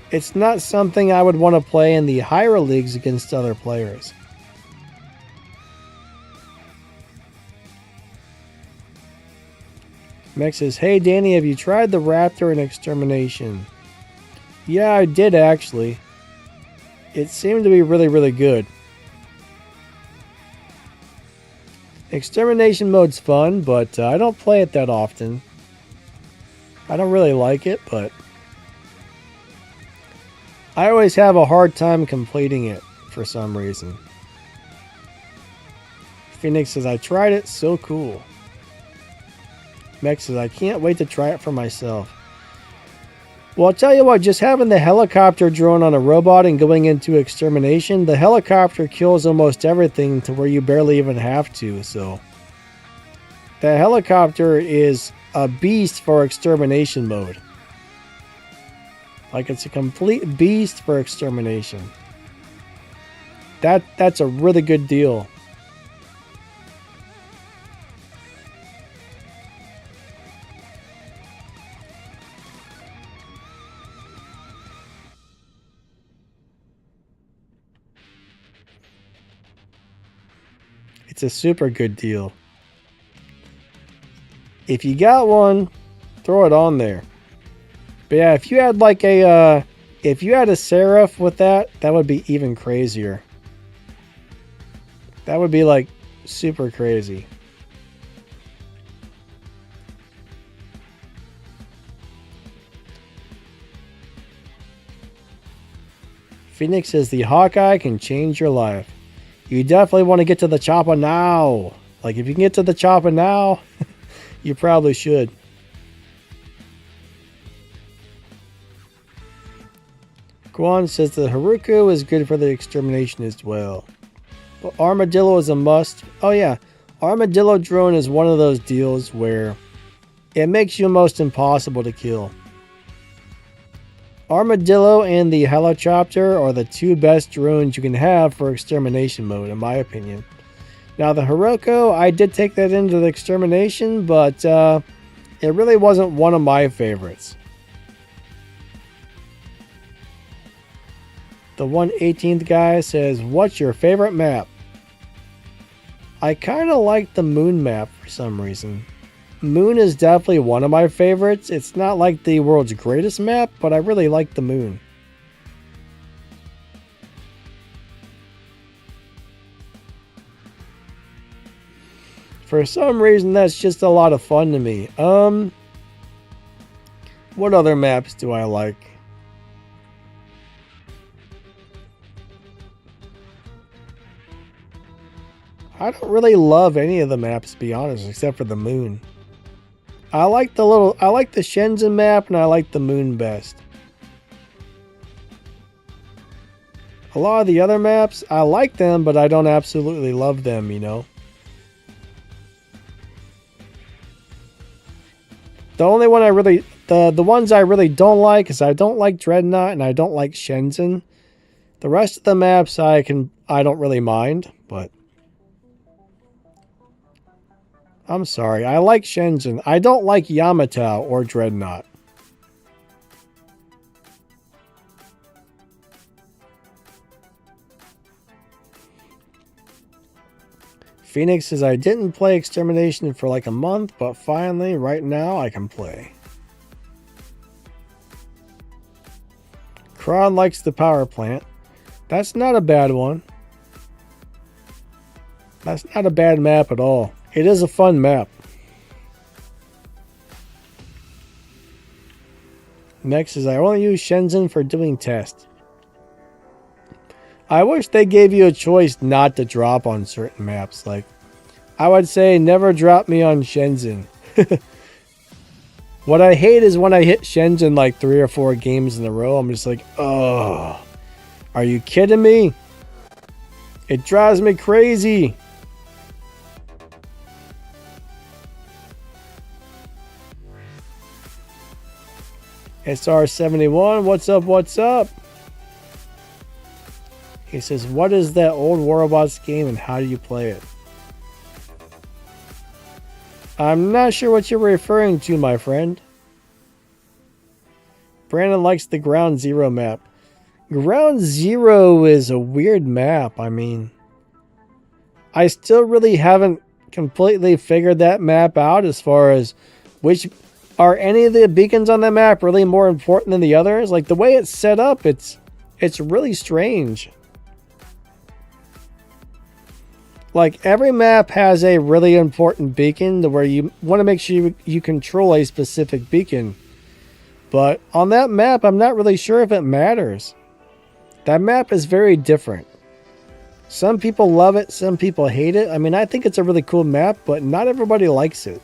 Speaker 1: It's not something I would want to play in the higher leagues against other players. Mex says, hey Danny, have you tried the Raptor in Extermination? Yeah, I did actually. It seemed to be really, really good. Extermination mode's fun, but I don't play it that often. I don't really like it, but I always have a hard time completing it for some reason. Phoenix says, I tried it, so cool. Mex says, I can't wait to try it for myself. Well, I'll tell you what, just having the helicopter drone on a robot and going into Extermination, the helicopter kills almost everything to where you barely even have to, so the helicopter is a beast for Extermination mode. Like, it's a complete beast for Extermination. That's a really good deal. It's a super good deal. If you got one, throw it on there. But yeah, if you had like a Seraph with that, that would be even crazier. That would be like super crazy. Phoenix says the Hawkeye can change your life. You definitely want to get to the chopper now. Like, if you can get to the chopper now, you probably should. Guan says the Haruko is good for the Extermination as well. But Armadillo is a must. Oh yeah, Armadillo drone is one of those deals where it makes you almost impossible to kill. Armadillo and the Helicopter are the two best drones you can have for Extermination mode, in my opinion. Now the Hiroko, I did take that into the Extermination, but it really wasn't one of my favorites. The 118th guy says, what's your favorite map? I kind of like the Moon map for some reason. Moon is definitely one of my favorites. It's not like the world's greatest map, but I really like the Moon. For some reason, that's just a lot of fun to me. What other maps do I like? I don't really love any of the maps, to be honest, except for the moon. I like the Shenzhen map, and I like the moon best. A lot of the other maps, I like them, but I don't absolutely love them, you know? The only one I really... The ones I really don't like is I don't like Dreadnought and I don't like Shenzhen. The rest of the maps I don't really mind, but... I'm sorry, I like Shenzhen. I don't like Yamato or Dreadnought. Phoenix says, I didn't play Extermination for like a month, but finally, right now, I can play. Kron likes the power plant. That's not a bad one. That's not a bad map at all. It is a fun map. Next is, I only use Shenzhen for doing tests. I wish they gave you a choice not to drop on certain maps. Like, I would say never drop me on Shenzhen. What I hate is when I hit Shenzhen like 3 or 4 games in a row. I'm just like, oh, are you kidding me? It drives me crazy. SR71, what's up, what's up? He says, what is that old War Robots game and how do you play it? I'm not sure what you're referring to, my friend. Brandon likes the Ground Zero map. Ground Zero is a weird map. I mean, I still really haven't completely figured that map out as far as which... Are any of the beacons on that map really more important than the others? Like, the way it's set up, it's really strange. Like, every map has a really important beacon to where you want to make sure you control a specific beacon. But on that map, I'm not really sure if it matters. That map is very different. Some people love it, some people hate it. I mean, I think it's a really cool map, but not everybody likes it.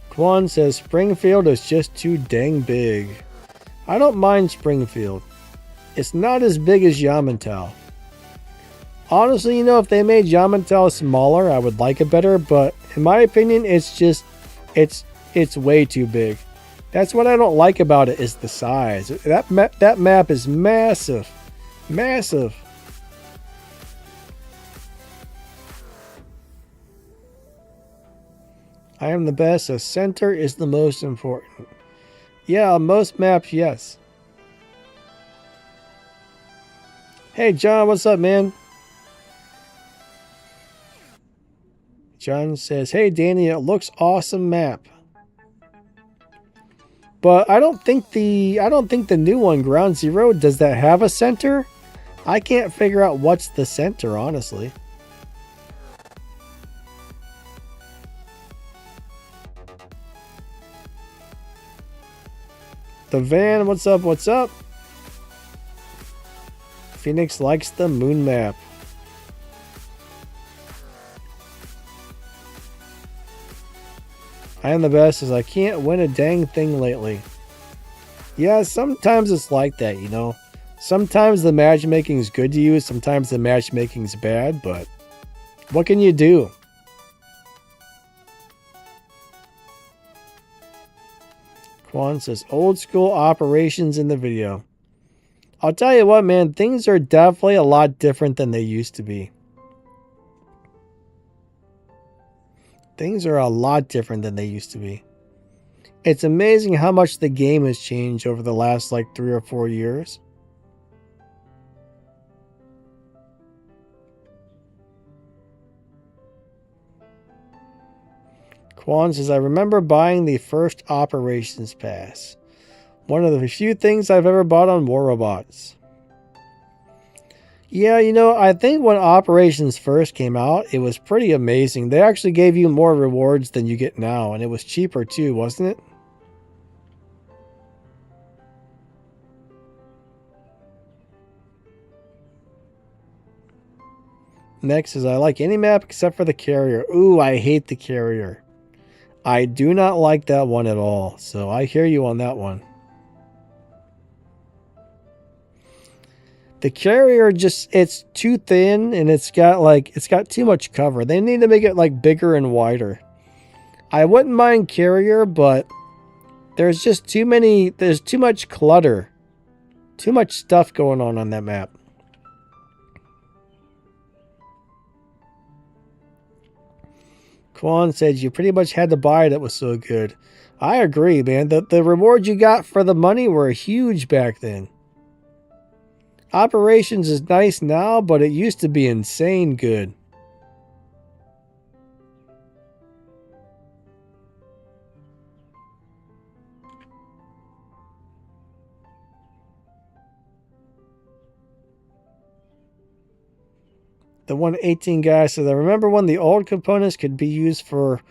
Speaker 1: Quan says Springfield is just too dang big. I don't mind Springfield. It's not as big as Yamantau. Honestly, you know, if they made Yamantau smaller, I would like it better, but in my opinion, it's way too big. That's what I don't like about it, is the size. That map is massive. Massive. I am the best, so center is the most important. Yeah, on most maps, yes. Hey, John, what's up, man? John says, hey, Danny, it looks awesome map. But I don't think the new one, Ground Zero, does that have a center? I can't figure out what's the center, honestly. The van, what's up, what's up? Phoenix likes the moon map. I am the best as I can't win a dang thing lately. Yeah, sometimes it's like that, you know. Sometimes the matchmaking is good to you, sometimes the matchmaking is bad, but what can you do? Quan says, old school operations in the video. I'll tell you what, man, things are definitely a lot different than they used to be. Things are a lot different than they used to be. It's amazing how much the game has changed over the last like 3 or 4 years. Quan says, I remember buying the first operations pass. One of the few things I've ever bought on War Robots. Yeah, you know, I think when Operations first came out, it was pretty amazing. They actually gave you more rewards than you get now, and it was cheaper too, wasn't it? Next is I like any map except for the carrier. Ooh, I hate the carrier. I do not like that one at all, so I hear you on that one. The carrier just, it's too thin and it's got too much cover. They need to make it like bigger and wider. I wouldn't mind carrier, but there's just there's too much clutter. Too much stuff going on that map. Quan said you pretty much had to buy it. It was so good. I agree, man. The rewards you got for the money were huge back then. Operations is nice now, but it used to be insane good. The 118 guy says, I remember when the old components could be used for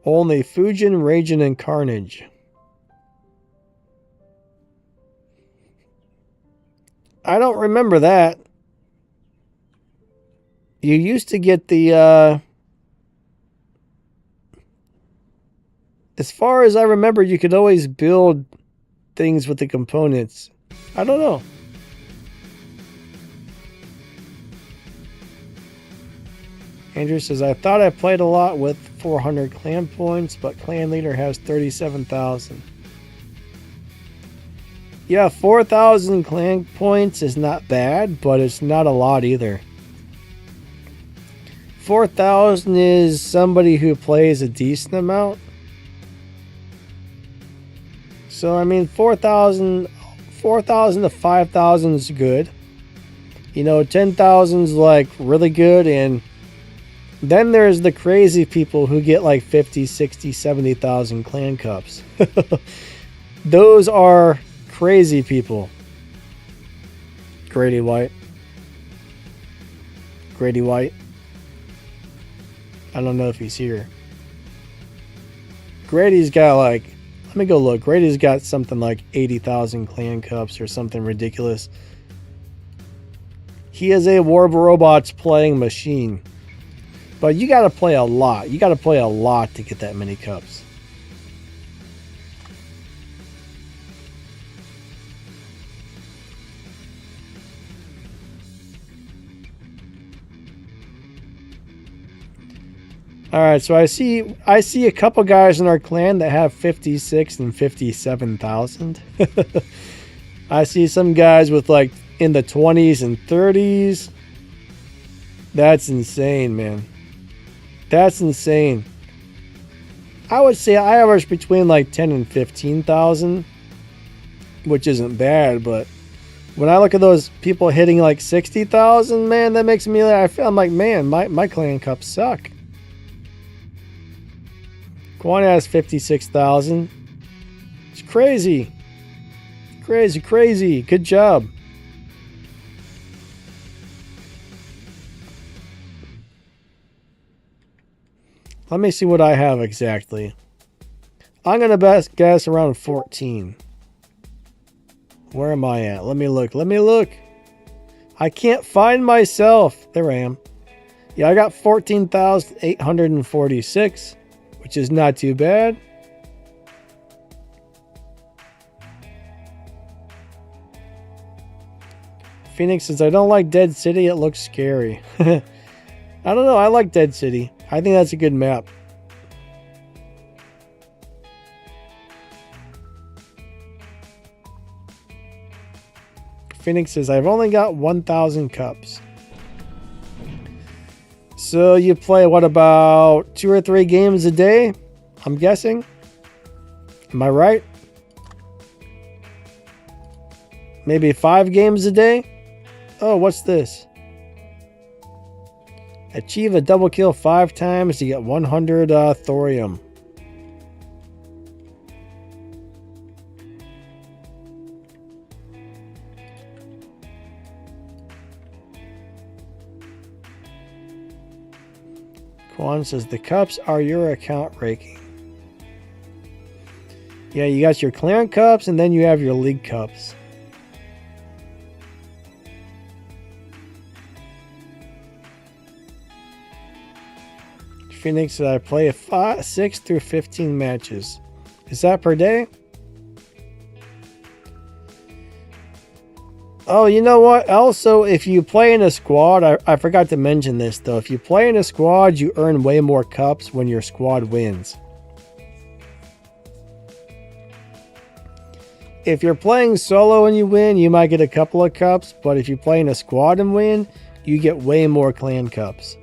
Speaker 1: only Fujin, Raging, and Carnage. I don't remember that. You used to get the, as far as I remember, you could always build things with the components. I don't know. Andrew says, I thought I played a lot with 400 clan points, but clan leader has 37,000. Yeah, 4,000 clan points is not bad, but it's not a lot either. 4,000 is somebody who plays a decent amount. So, I mean, 4,000 to 5,000 is good. You know, 10,000 is like really good, and then there's the crazy people who get like 50, 60, 70,000 clan cups. Those are crazy people. Grady White. Grady White. I don't know if he's here. Grady's got like, let me go look. Grady's got something like 80,000 clan cups or something ridiculous. He is a War of Robots playing machine. But you got to play a lot. You got to play a lot to get that many cups. All right, so I see a couple guys in our clan that have 56 and 57,000. I see some guys with like in the 20s and 30s. That's insane, man. That's insane. I would say I average between like 10 and 15,000, which isn't bad, but when I look at those people hitting like 60,000, man, that makes me I'm like, man, my clan cups suck. Quan has 56,000. It's crazy. Crazy, crazy. Good job. Let me see what I have exactly. I'm going to guess around 14. Where am I at? Let me look. Let me look. I can't find myself. There I am. Yeah, I got 14,846. Which is not too bad. Phoenix says, I don't like Dead City. It looks scary. I don't know. I like Dead City. I think that's a good map. Phoenix says, I've only got 1,000 cups. So you play, what, about 2 or 3 games a day? I'm guessing. Am I right? Maybe 5 games a day? Oh, what's this? Achieve a double kill 5 times to get 100 thorium. Quan says the cups are your account ranking. Yeah, you got your clan cups and then you have your league cups. Phoenix said I play 6 through 15 matches. Is that per day? Oh, you know what? Also, if you play in a squad, I forgot to mention this though. If you play in a squad, you earn way more cups when your squad wins. If you're playing solo and you win, you might get a couple of cups. But if you play in a squad and win, you get way more clan cups.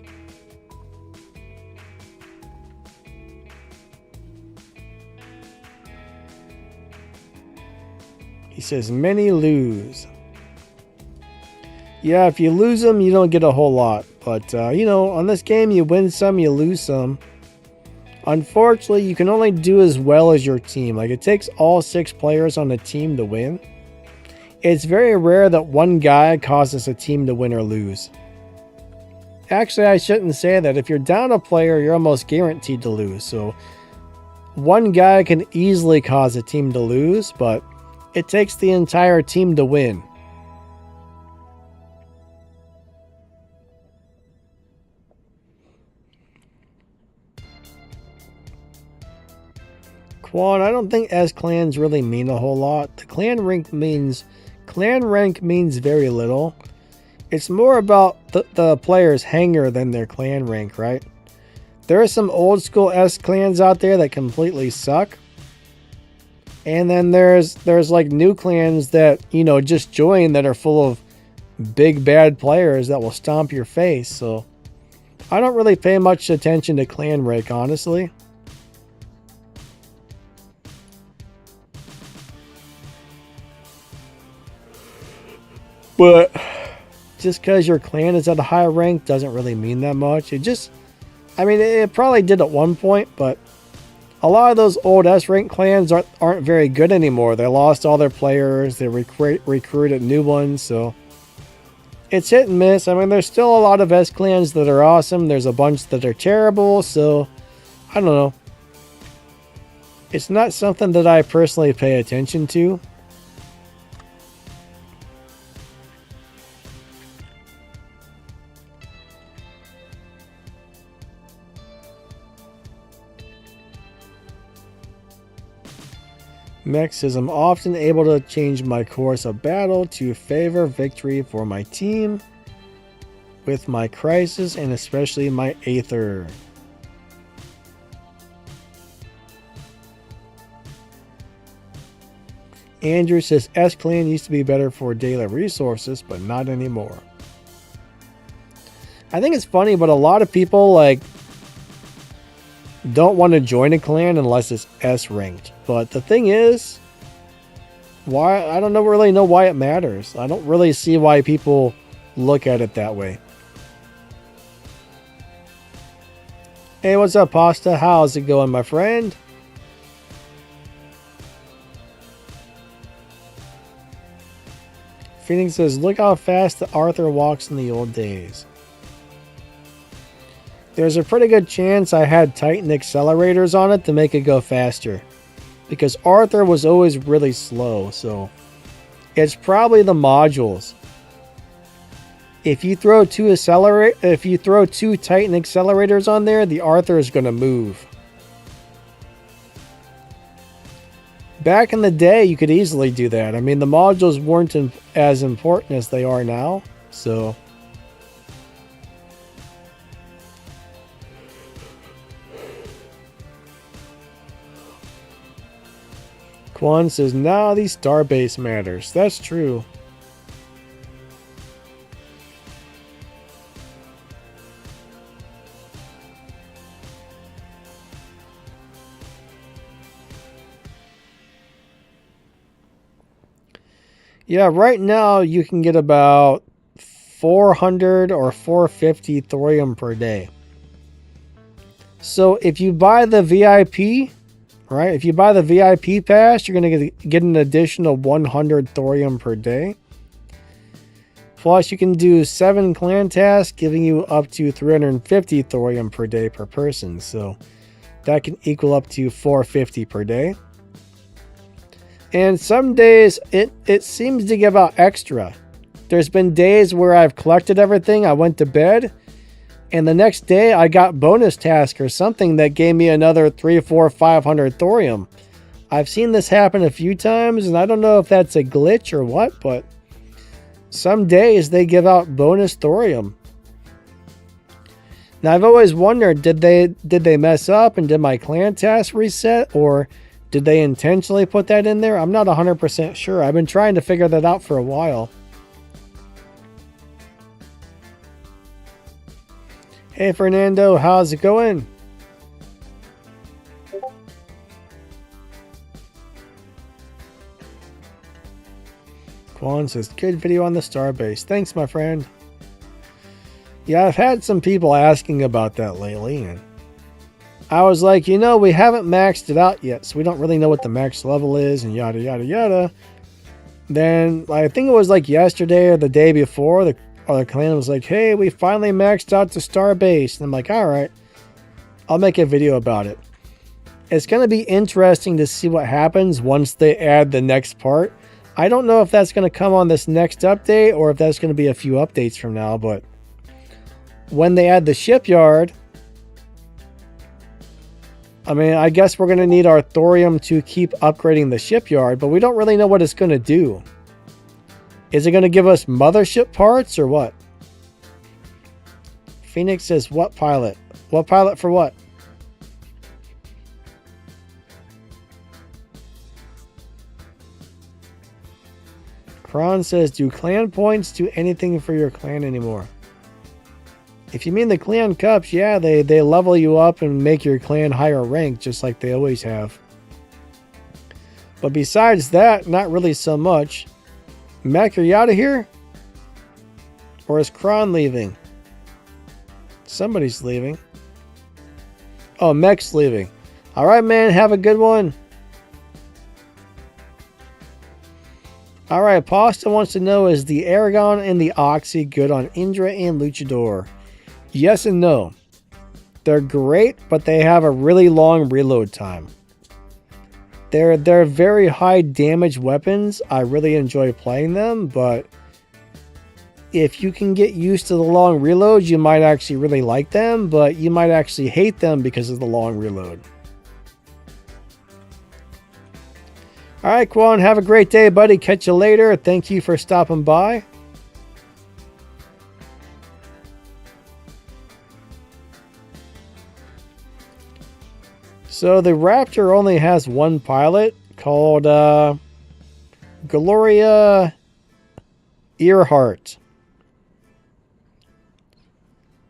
Speaker 1: He says many lose. Yeah, if you lose them, you don't get a whole lot. But, you know, on this game, you win some, you lose some. Unfortunately, you can only do as well as your team. Like, it takes all 6 players on the team to win. It's very rare that one guy causes a team to win or lose. Actually, I shouldn't say that. If you're down a player, you're almost guaranteed to lose. So, one guy can easily cause a team to lose, but it takes the entire team to win. Quan, I don't think S clans really mean a whole lot. The clan rank means very little. It's more about the player's hangar than their clan rank, right? There are some old school S clans out there that completely suck. And then there's like new clans that, you know, just join that are full of big bad players that will stomp your face. So I don't really pay much attention to clan rank, honestly. But just because your clan is at a high rank doesn't really mean that much. I mean, it probably did at one point, but a lot of those old S rank clans aren't very good anymore. They lost all their players. They recruited new ones, so it's hit and miss. I mean, there's still a lot of S clans that are awesome. There's a bunch that are terrible, so I don't know. It's not something that I personally pay attention to. Mex says, I'm often able to change my course of battle to favor victory for my team with my crisis and especially my Aether. Andrew says, S-Clan used to be better for daily resources, but not anymore. I think it's funny, but a lot of people don't want to join a clan unless it's S ranked. But the thing is, I don't really know why it matters. I don't really see why people look at it that way. Hey, what's up, Pasta? How's it going, my friend? Phoenix says, look how fast the Arthur walks in the old days. There's a pretty good chance I had Titan accelerators on it to make it go faster. Because Arthur was always really slow, so it's probably the modules. If you throw two Titan accelerators on there, the Arthur is going to move. Back in the day, you could easily do that. I mean, the modules weren't as important as they are now, so Quan says, nah, the starbase matters. That's true. Yeah, right now you can get about 400 or 450 thorium per day. So if you buy the VIP, right? If you buy the VIP pass, you're going to get an additional 100 thorium per day. Plus, you can do 7 clan tasks, giving you up to 350 thorium per day per person. So that can equal up to 450 per day. And some days it seems to give out extra. There's been days where I've collected everything, I went to bed, and the next day I got bonus task or something that gave me another 300, 400, 500 thorium. I've seen this happen a few times, and I don't know if that's a glitch or what, but some days they give out bonus thorium. Now I've always wondered, did they mess up and did my clan task reset, or did they intentionally put that in there? I'm not 100% sure. I've been trying to figure that out for a while. Hey Fernando, how's it going? Quan says, good video on the starbase. Thanks, my friend. Yeah, I've had some people asking about that lately, and I was like, you know, we haven't maxed it out yet, so we don't really know what the max level is, and yada, yada, yada. Then, I think it was like yesterday or the day before, the clan was like, hey, we finally maxed out the starbase. And I'm like, all right, I'll make a video about it. It's going to be interesting to see what happens once they add the next part. I don't know if that's going to come on this next update or if that's going to be a few updates from now, but when they add the shipyard, I mean, I guess we're going to need our thorium to keep upgrading the shipyard, but we don't really know what it's going to do. Is it going to give us mothership parts or what? Phoenix says, what pilot? What pilot for what? Kron says, do clan points do anything for your clan anymore? If you mean the clan cups, yeah, they level you up and make your clan higher ranked, just like they always have. But besides that, not really so much. Mac, are you out of here? Or is Kron leaving? Somebody's leaving. Oh, Mech's leaving. Alright, man, have a good one. Alright, Pasta wants to know, is the Aragon and the Oxy good on Indra and Luchador? Yes and no. They're great, but they have a really long reload time. They're very high damage weapons. I really enjoy playing them, but if you can get used to the long reloads, you might actually really like them, but you might actually hate them because of the long reload. Alright, Quan, have a great day, buddy. Catch you later. Thank you for stopping by. So the Raptor only has one pilot called Gloria Earhart.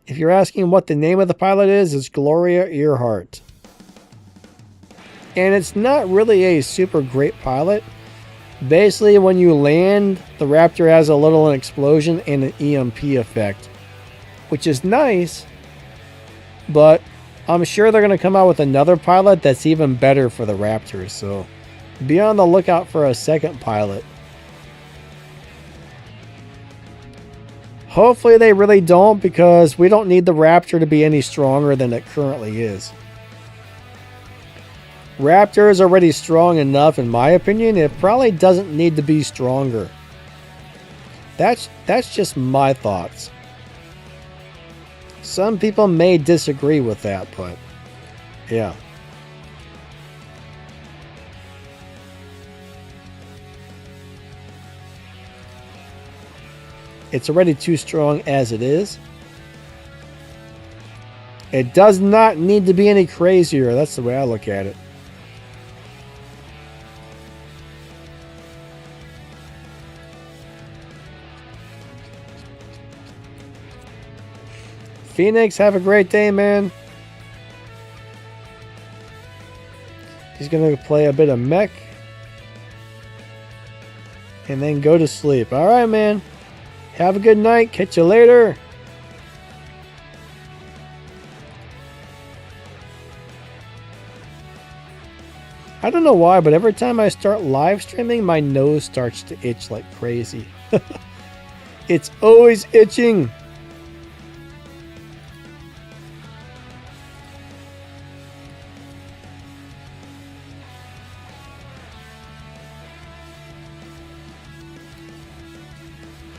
Speaker 1: If you're asking what the name of the pilot is, it's Gloria Earhart. And it's not really a super great pilot. Basically, when you land, the Raptor has a little explosion and an EMP effect, which is nice, but I'm sure they're going to come out with another pilot that's even better for the Raptors, so be on the lookout for a second pilot. Hopefully they really don't, because we don't need the Raptor to be any stronger than it currently is. Raptor is already strong enough, in my opinion. It probably doesn't need to be stronger. That's just my thoughts. Some people may disagree with that, but yeah. It's already too strong as it is. It does not need to be any crazier. That's the way I look at it. Phoenix, have a great day, man. He's going to play a bit of mech. And then go to sleep. Alright, man. Have a good night. Catch you later. I don't know why, but every time I start live streaming, my nose starts to itch like crazy. It's always itching.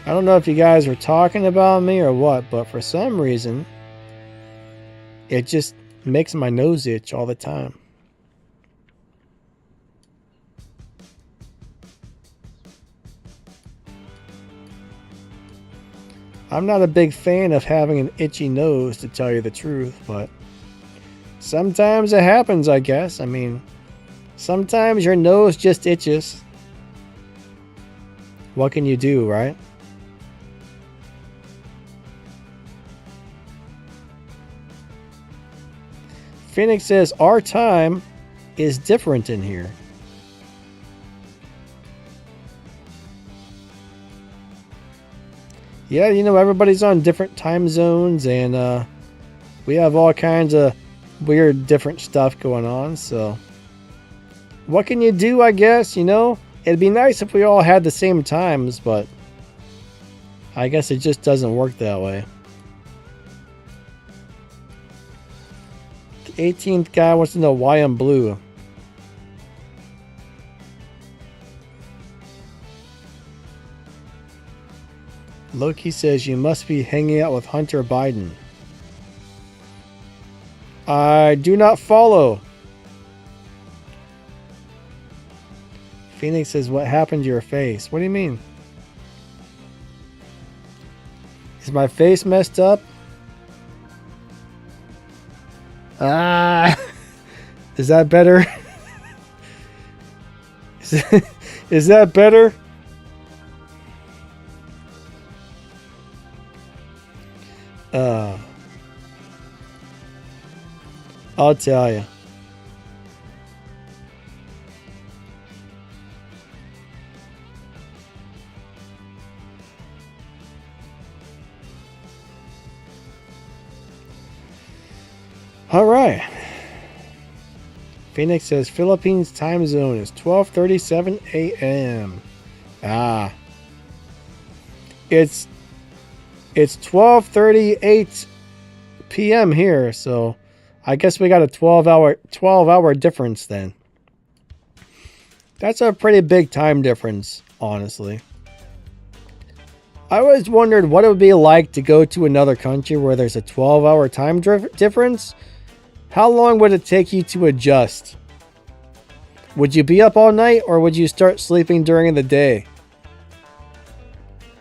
Speaker 1: I don't know if you guys were talking about me or what, but for some reason, it just makes my nose itch all the time. I'm not a big fan of having an itchy nose, to tell you the truth, but sometimes it happens, I guess. I mean, sometimes your nose just itches. What can you do, right? Phoenix says, our time is different in here. Yeah, you know, everybody's on different time zones, and we have all kinds of weird different stuff going on, so what can you do, I guess, you know? It'd be nice if we all had the same times, but I guess it just doesn't work that way. The 18th guy wants to know why I'm blue. Loki says you must be hanging out with Hunter Biden. I do not follow. Phoenix says, what happened to your face? What do you mean? Is my face messed up? Is that better? Is that better? I'll tell you. All right. Phoenix says Philippines time zone is 12:37 a.m. It's 12:38 p.m. here, so I guess we got a 12-hour difference then. That's a pretty big time difference, honestly. I always wondered what it would be like to go to another country where there's a 12-hour time difference. How long would it take you to adjust? Would you be up all night, or would you start sleeping during the day?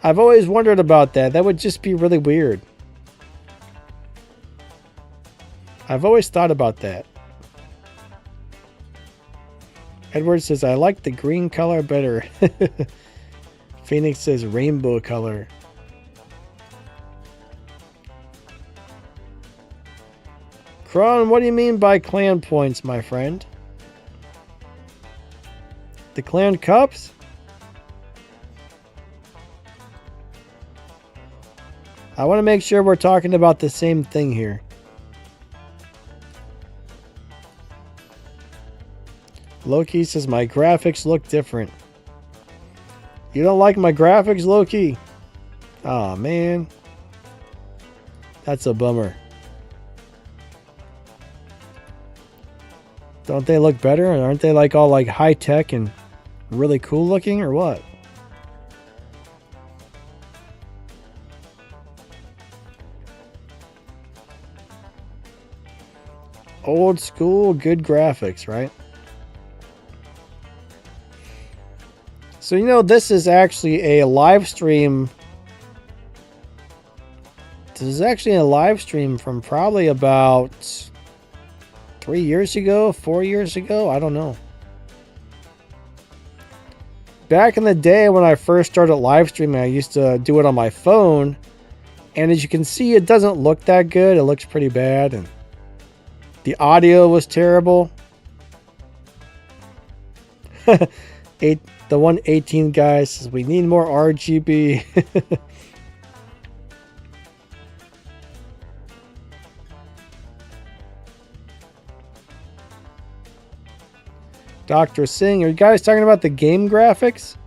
Speaker 1: I've always wondered about that. That would just be really weird. I've always thought about that. Edward says, I like the green color better. Phoenix says, rainbow color. Kron, what do you mean by clan points, my friend? The clan cups? I want to make sure we're talking about the same thing here. Loki says, my graphics look different. You don't like my graphics, Loki? Aw, man. That's a bummer. Don't they look better? Aren't they like all like high tech and really cool looking, or what? Old school, good graphics, right? So, you know, this is actually a live stream. This is actually a live stream from probably about 3 years ago, 4 years ago. I don't know. Back in the day when I first started live streaming, I used to do it on my phone. And as you can see, it doesn't look that good. It looks pretty bad. And the audio was terrible. The 118 guy says, we need more RGB. Dr. Singh, are you guys talking about the game graphics?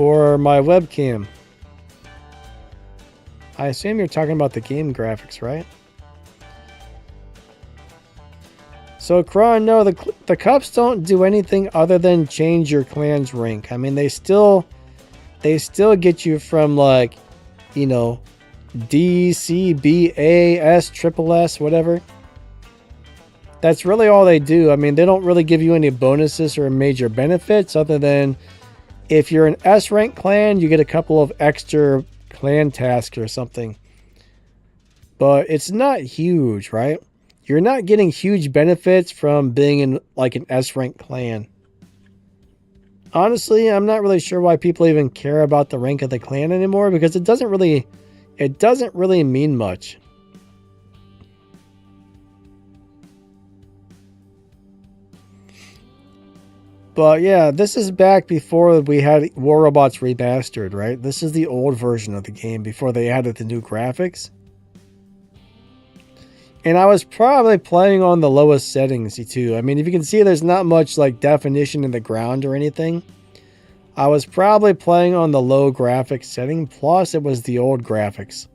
Speaker 1: or my webcam? I assume you're talking about the game graphics, right? So, Kron, no, the cups don't do anything other than change your clan's rank. I mean, they still get you from, like, you know, D, C, B, A, S, triple S, whatever. That's really all they do. I mean, they don't really give you any bonuses or major benefits other than if you're an S rank clan, you get a couple of extra clan tasks or something. But it's not huge, right? You're not getting huge benefits from being in like an S rank clan. Honestly, I'm not really sure why people even care about the rank of the clan anymore, because it doesn't really mean much. But yeah, this is back before we had War Robots Remastered, right? This is the old version of the game before they added the new graphics. And I was probably playing on the lowest settings too. I mean, if you can see, there's not much like definition in the ground or anything. I was probably playing on the low graphics setting, plus it was the old graphics.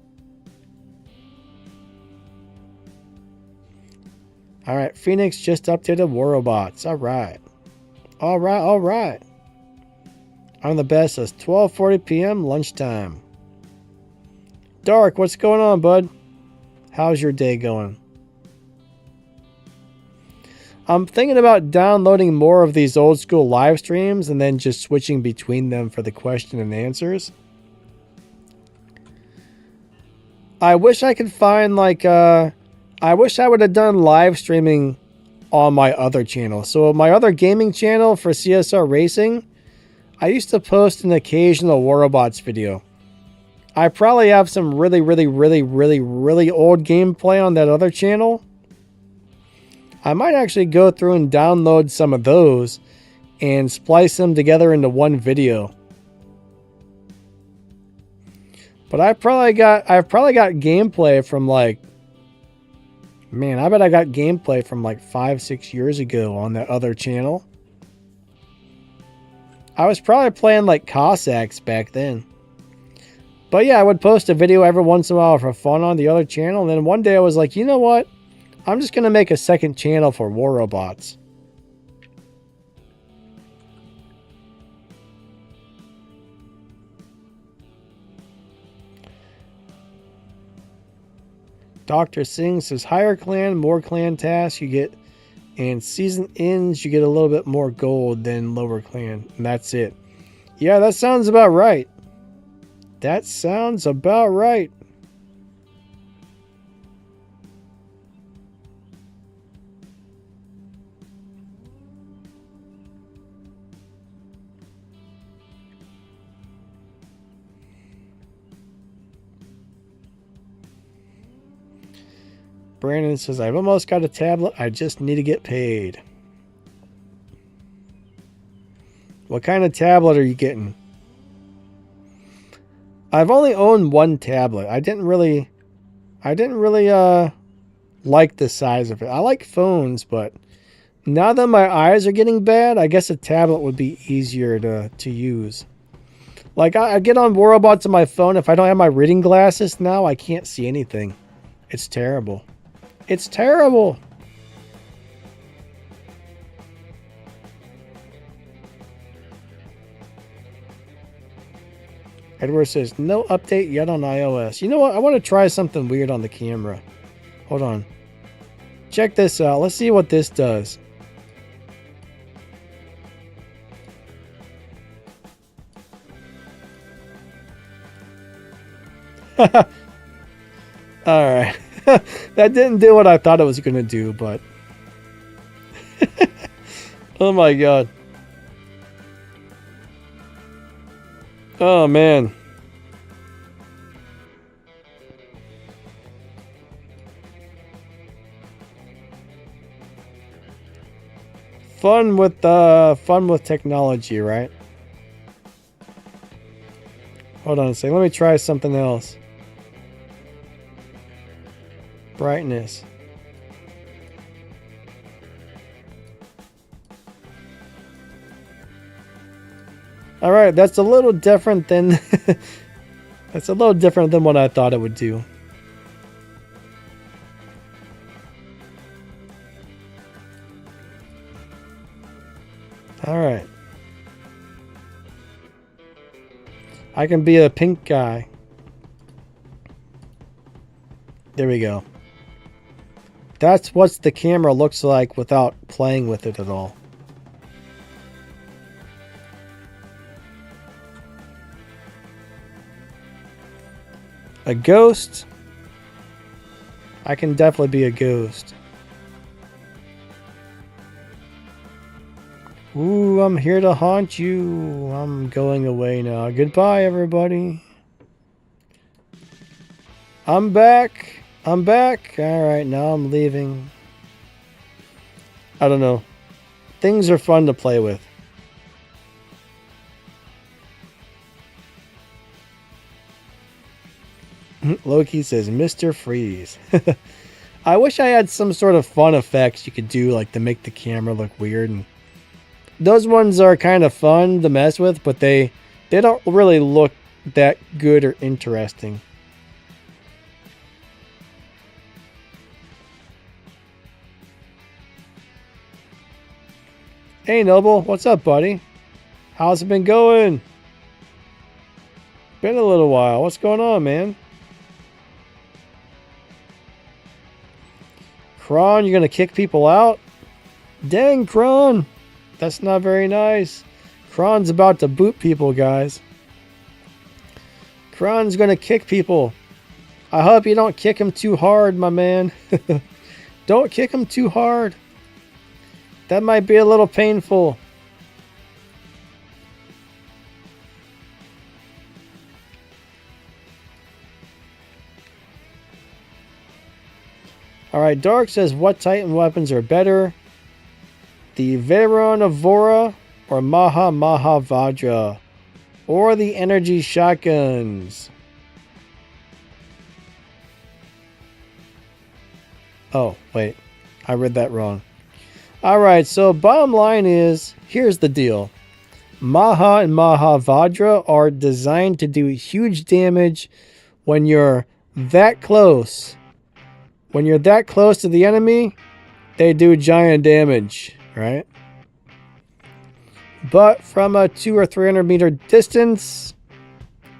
Speaker 1: Alright, Phoenix just updated War Robots. Alright. Alright. I'm the best. It's 12:40 p.m. lunchtime. Dark, what's going on, bud? How's your day going? I'm thinking about downloading more of these old school live streams and then just switching between them for the question and answers. I wish I could find like I wish I would have done live streaming on my other channel. So my other gaming channel for CSR Racing, I used to post an occasional War Robots video. I probably have some really old gameplay on that other channel. I might actually go through and download some of those and splice them together into one video. But I've probably got gameplay from like, man, I bet I got gameplay from like 5-6 years ago on that other channel. I was probably playing like Cossacks back then. But yeah, I would post a video every once in a while for fun on the other channel. And then one day I was like, you know what? I'm just going to make a second channel for War Robots. Dr. Singh says, higher clan, more clan tasks you get. And season ends, you get a little bit more gold than lower clan. And that's it. Yeah, that sounds about right. That sounds about right. Brandon says, I've almost got a tablet. I just need to get paid. What kind of tablet are you getting? I've only owned one tablet. I didn't really like the size of it. I like phones, but now that my eyes are getting bad, I guess a tablet would be easier to use. Like I get on War Robots on my phone. If I don't have my reading glasses now, I can't see anything. It's terrible. It's terrible. Edward says, no update yet on iOS. You know what? I want to try something weird on the camera. Hold on. Check this out. Let's see what this does. Alright. That didn't do what I thought it was going to do, but... Oh my god. Oh man. Fun with technology, right? Hold on a second. Let me try something else. Brightness. All right, that's a little different than that's a little different than what I thought it would do. All right. I can be a pink guy. There we go. That's what the camera looks like without playing with it at all. A ghost? I can definitely be a ghost. Ooh, I'm here to haunt you. I'm going away now. Goodbye, everybody. I'm back. I'm back. Alright, now I'm leaving. I don't know. Things are fun to play with. Loki says, Mr. Freeze. I wish I had some sort of fun effects you could do, like to make the camera look weird. And those ones are kind of fun to mess with, but they don't really look that good or interesting. Hey Noble, what's up, buddy? How's it been going? Been a little while. What's going on, man? Kron, you're gonna kick people out? Dang, Kron! That's not very nice. Kron's about to boot people, guys. Kron's gonna kick people. I hope you don't kick him too hard, my man. Don't kick him too hard. That might be a little painful. Alright, Dark says, what Titan weapons are better? The Veyron of Vora or Maha Maha Vajra? Or the energy shotguns? Oh, wait. I read that wrong. Alright, so bottom line is, here's the deal. Maha and Maha Vajra are designed to do huge damage when you're that close. When you're that close to the enemy, they do giant damage, right? But from a 200 or 300 meter distance,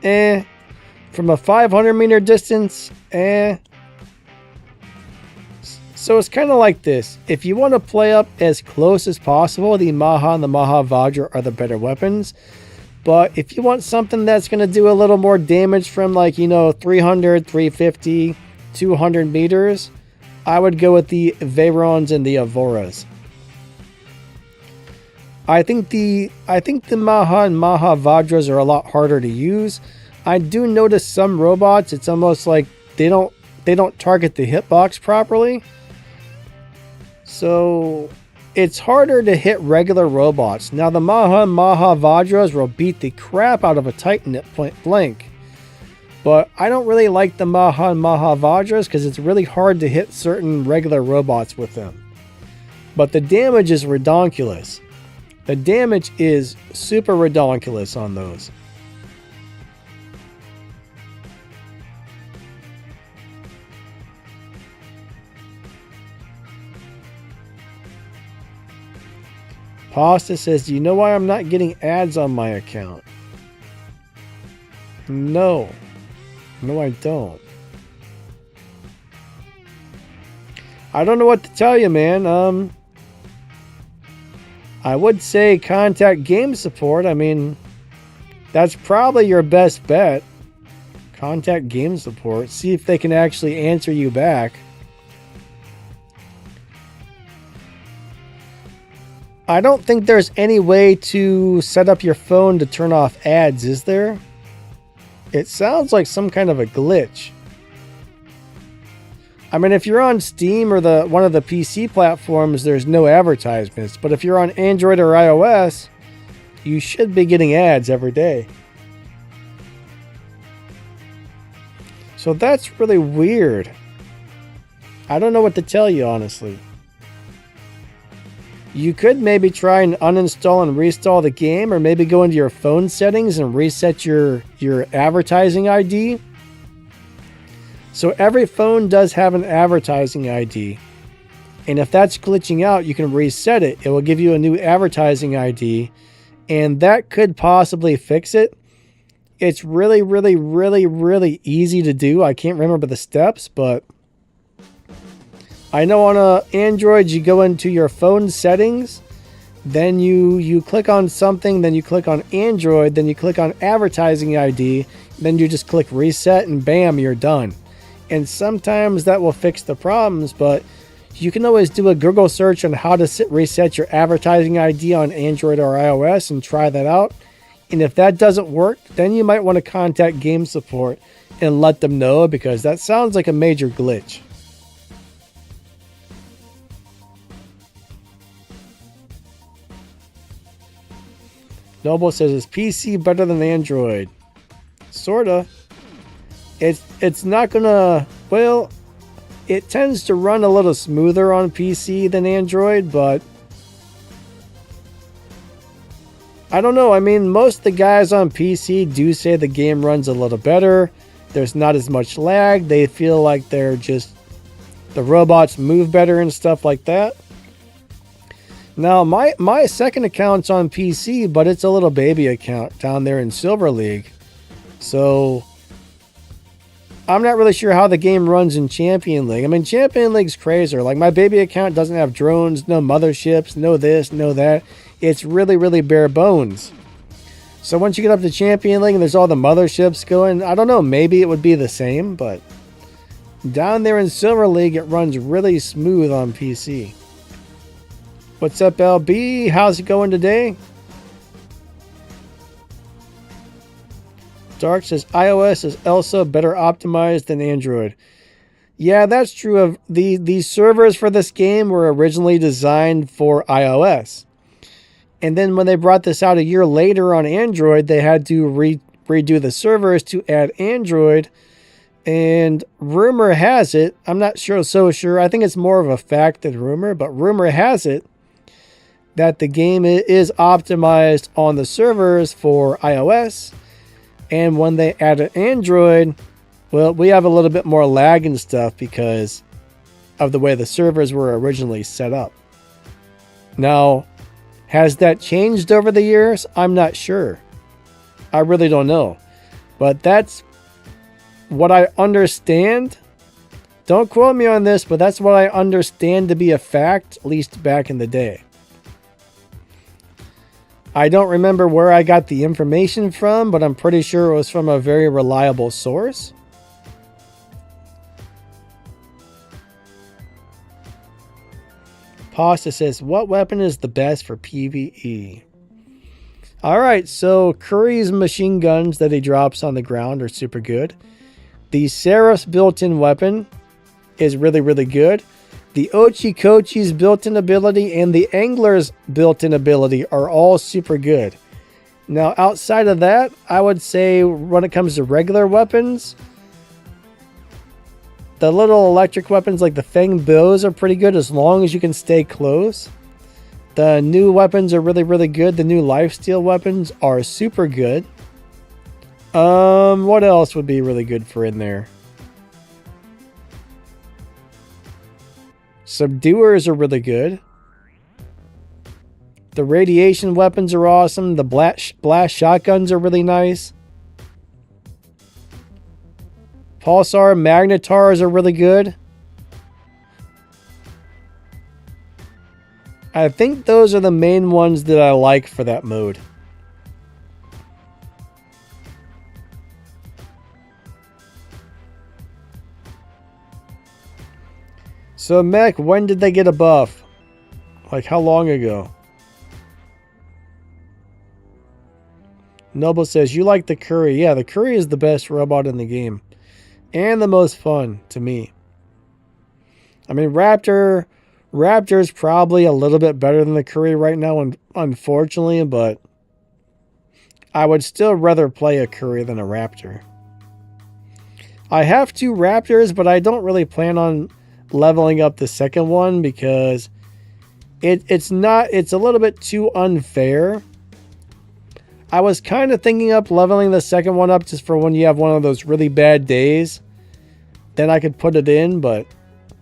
Speaker 1: From a 500 meter distance, So it's kind of like this. If you want to play up as close as possible, the Maha and the Maha Vajra are the better weapons. But if you want something that's going to do a little more damage from 300, 350, 200 meters, I would go with the Veyrons and the Avoras. I think the Maha and Maha Vajras are a lot harder to use. I do notice some robots, it's almost like they don't target the hitbox properly. So it's harder to hit regular robots. Now the Maha and Maha Vajras will beat the crap out of a Titan at point blank. But I don't really like the Maha and Maha Vajras because it's really hard to hit certain regular robots with them. But the damage is redonkulous. The damage is super redonkulous on those. Pasta says, do you know why I'm not getting ads on my account? No. No, I don't. I don't know what to tell you, man. I would say contact game support. I mean, that's probably your best bet. Contact game support. See if they can actually answer you back. I don't think there's any way to set up your phone to turn off ads, is there? It sounds like some kind of a glitch. I mean, if you're on Steam or one of the PC platforms, there's no advertisements. But if you're on Android or iOS, you should be getting ads every day. So that's really weird. I don't know what to tell you, honestly. You could maybe try and uninstall and reinstall the game, or maybe go into your phone settings and reset your advertising ID. So every phone does have an advertising ID. And if that's glitching out, you can reset it. It will give you a new advertising ID. And that could possibly fix it. It's really, really, really, really easy to do. I can't remember the steps, but I know on Android, you go into your phone settings, then you click on something, then you click on Android, then you click on advertising ID, then you just click reset, and bam, you're done. And sometimes that will fix the problems, but you can always do a Google search on how to reset your advertising ID on Android or iOS and try that out. And if that doesn't work, then you might want to contact game support and let them know, because that sounds like a major glitch. Noble says, is PC better than Android? Sorta. It's not gonna, well, it tends to run a little smoother on PC than Android, but I don't know. I mean, most of the guys on PC do say the game runs a little better. There's not as much lag. They feel like the robots move better and stuff like that. Now, my second account's on PC, but it's a little baby account down there in Silver League. So I'm not really sure how the game runs in Champion League. I mean, Champion League's crazier. Like, my baby account doesn't have drones, no motherships, no this, no that. It's really, really bare bones. So once you get up to Champion League and there's all the motherships going, I don't know, maybe it would be the same, but down there in Silver League, it runs really smooth on PC. What's up, LB? How's it going today? Dark says iOS is also better optimized than Android. Yeah, that's true. Of these servers for this game were originally designed for iOS. And then when they brought this out a year later on Android, they had to redo the servers to add Android. And rumor has it, I'm not sure, I think it's more of a fact than rumor, but rumor has it that the game is optimized on the servers for iOS. And when they added Android, well, we have a little bit more lag and stuff because of the way the servers were originally set up. Now, has that changed over the years? I'm not sure. I really don't know. But that's what I understand. Don't quote me on this, but that's what I understand to be a fact, at least back in the day. I don't remember where I got the information from, but I'm pretty sure it was from a very reliable source. Pasta says, what weapon is the best for PvE? Alright, so Curry's machine guns that he drops on the ground are super good. The Skyros built-in weapon is really, really good. The Ochikochi's built-in ability and the Angler's built-in ability are all super good. Now, outside of that, I would say when it comes to regular weapons, the little electric weapons like the Fang bows are pretty good as long as you can stay close. The new weapons are really, really good. The new lifesteal weapons are super good. What else would be really good for in there? Subduers are really good. The radiation weapons are awesome. The blast shotguns are really nice. Pulsar magnetars are really good. I think those are the main ones that I like for that mode. So, Mech, when did they get a buff? Like, how long ago? Noble says, you like the Curry. Yeah, the Curry is the best robot in the game. And the most fun, to me. I mean, Raptor's probably a little bit better than the Curry right now, unfortunately, but I would still rather play a Curry than a Raptor. I have 2 Raptors, but I don't really plan on leveling up the second one because It's not, it's a little bit too unfair. I was kind of thinking up leveling the second one up just for when you have one of those really bad days. Then I could put it in, but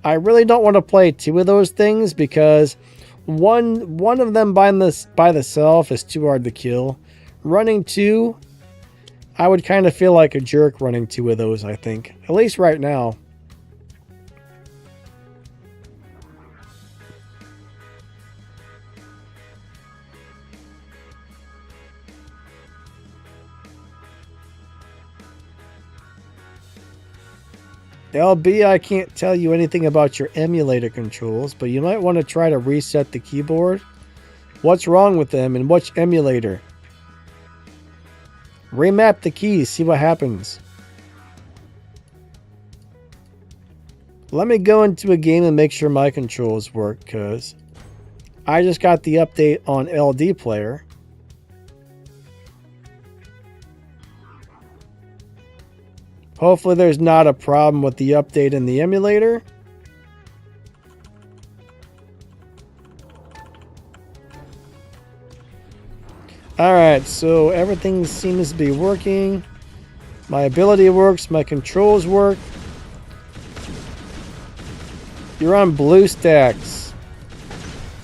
Speaker 1: I really don't want to play two of those things because one of them by themselves is too hard to kill. Running two, I would kind of feel like a jerk running two of those, I think. At least right now. LB, I can't tell you anything about your emulator controls, but you might want to try to reset the keyboard. What's wrong with them and which emulator? Remap the keys, see what happens. Let me go into a game and make sure my controls work, because I just got the update on LD player. Hopefully there's not a problem with the update in the emulator. Alright, so everything seems to be working. My ability works, my controls work. You're on BlueStacks.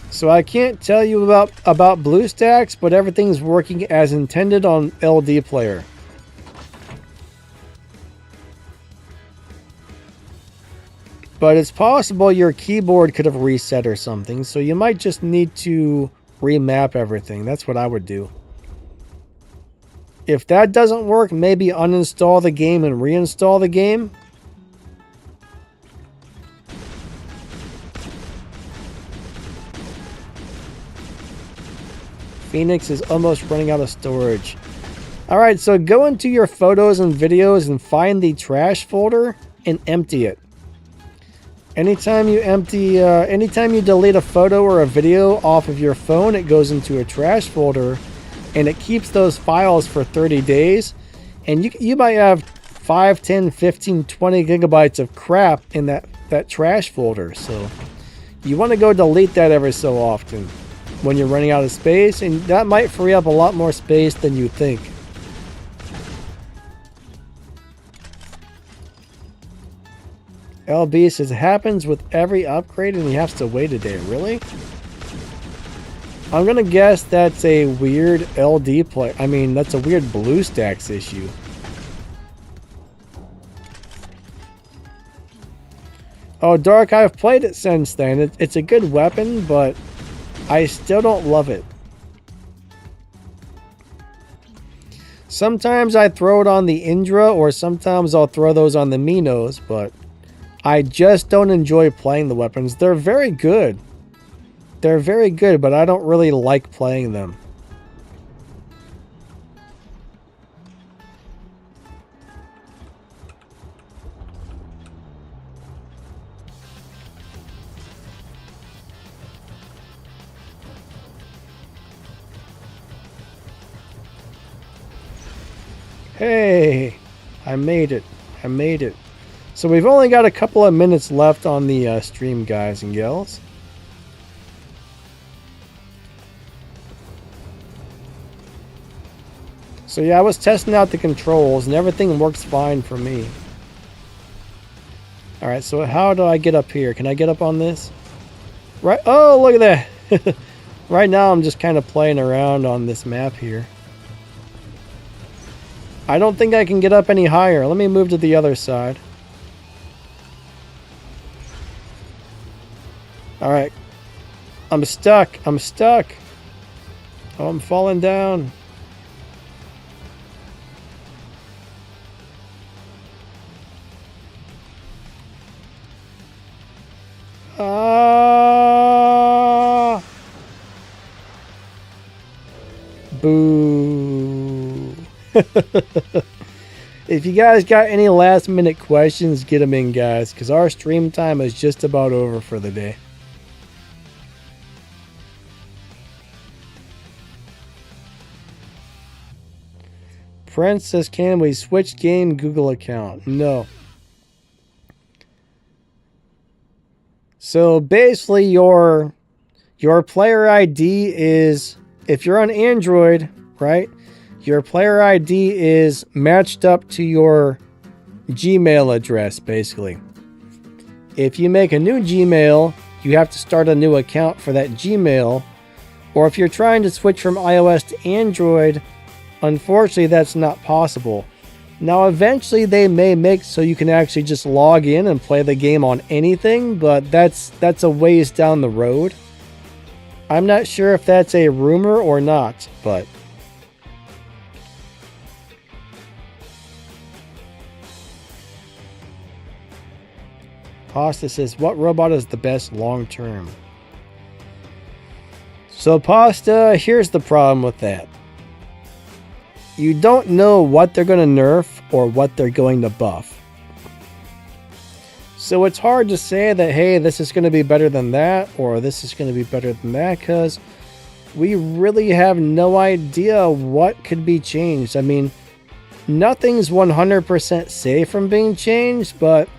Speaker 1: So I can't tell you about BlueStacks, but everything's working as intended on LD player. But it's possible your keyboard could have reset or something, so you might just need to remap everything. That's what I would do. If that doesn't work, maybe uninstall the game and reinstall the game. Phoenix is almost running out of storage. Alright, so go into your photos and videos and find the trash folder and empty it. Anytime you delete a photo or a video off of your phone, it goes into a trash folder and it keeps those files for 30 days. And you might have 5, 10, 15, 20 gigabytes of crap in that trash folder. So you want to go delete that every so often when you're running out of space, and that might free up a lot more space than you think. LB says it happens with every upgrade and he has to wait a day. Really? I'm gonna guess that's a weird LD play. I mean, that's a weird BlueStacks issue. Oh, Dark, I've played it since then. It's a good weapon, but I still don't love it. Sometimes I throw it on the Indra, or sometimes I'll throw those on the Minos, but I just don't enjoy playing the weapons. They're very good. They're very good, but I don't really like playing them. Hey, I made it. I made it. So we've only got a couple of minutes left on the stream, guys and gals. So yeah, I was testing out the controls and everything works fine for me. Alright, so how do I get up here? Can I get up on this? Right. Oh, look at that. Right now I'm just kind of playing around on this map here. I don't think I can get up any higher. Let me move to the other side. Alright. I'm stuck. I'm stuck. Oh, I'm falling down. Ah! Boo. If you guys got any last minute questions, get them in, guys, because our stream time is just about over for the day. Prince says, can we switch game Google account? No. So basically your Your player ID is, if you're on Android, right? Your player ID is matched up to your Gmail address, basically. If you make a new Gmail, you have to start a new account for that Gmail. Or if you're trying to switch from iOS to Android, unfortunately, that's not possible. Now, eventually, they may make so you can actually just log in and play the game on anything, but that's a ways down the road. I'm not sure if that's a rumor or not, but... Pasta says, what robot is the best long-term? So, Pasta, here's the problem with that. You don't know what they're going to nerf or what they're going to buff. So it's hard to say that, hey, this is going to be better than that, or this is going to be better than that, because we really have no idea what could be changed. I mean, nothing's 100% safe from being changed, but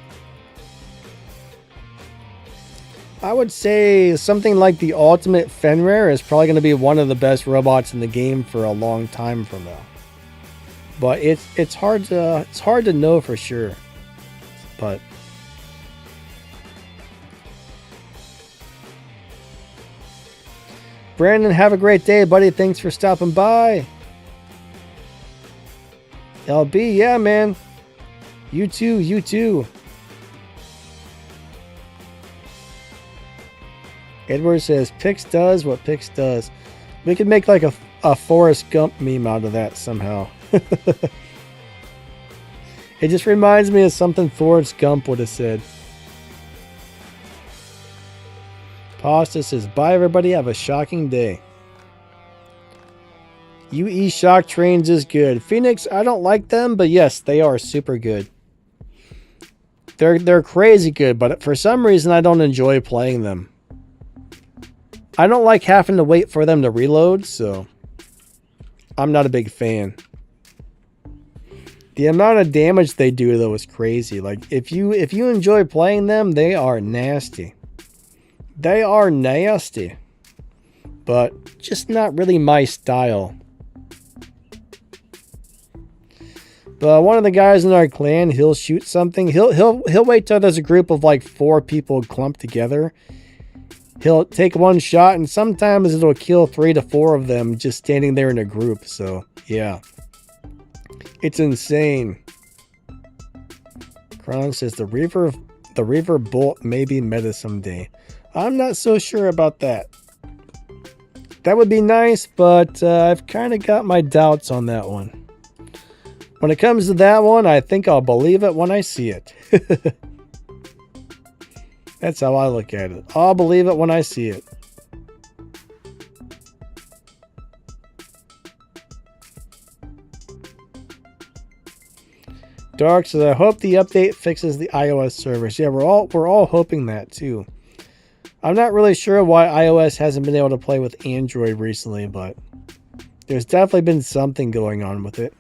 Speaker 1: I would say something like the Ultimate Fenrir is probably going to be one of the best robots in the game for a long time from now. But it's hard to know for sure. But Brandon, have a great day, buddy. Thanks for stopping by. LB, yeah, man. You too, you too. Edward says, Pix does what Pix does. We could make like a Forrest Gump meme out of that somehow. It just reminds me of something Forrest Gump would have said. Pasta says, bye everybody, have a shocking day. UE Shock Trains is good. Phoenix, I don't like them, but yes, they are super good. They're crazy good, but for some reason I don't enjoy playing them. I don't like having to wait for them to reload, so I'm not a big fan. The amount of damage they do, though, is crazy. Like, if you enjoy playing them, they are nasty. They are nasty. But just not really my style. But one of the guys in our clan, he'll shoot something. He'll wait till there's a group of like 4 people clumped together. He'll take one shot, and sometimes it'll kill 3 to 4 of them just standing there in a group. So, yeah. It's insane. Kron says the Reaver Bolt may be meta someday. I'm not so sure about that. That would be nice, but I've kind of got my doubts on that one. When it comes to that one, I think I'll believe it when I see it. That's how I look at it. I'll believe it when I see it. Dark says, I hope the update fixes the iOS servers. Yeah, we're all hoping that too. I'm not really sure why iOS hasn't been able to play with Android recently, but there's definitely been something going on with it.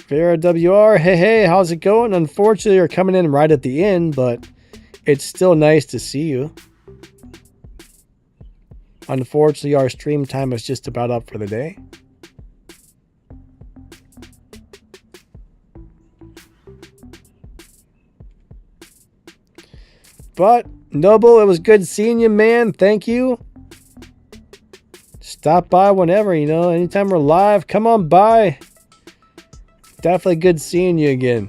Speaker 1: Vera WR, hey, how's it going? Unfortunately, you're coming in right at the end, but it's still nice to see you. Unfortunately, our stream time is just about up for the day. But, Noble, it was good seeing you, man. Thank you. Stop by whenever, you know. Anytime we're live, come on by. Definitely good seeing you again.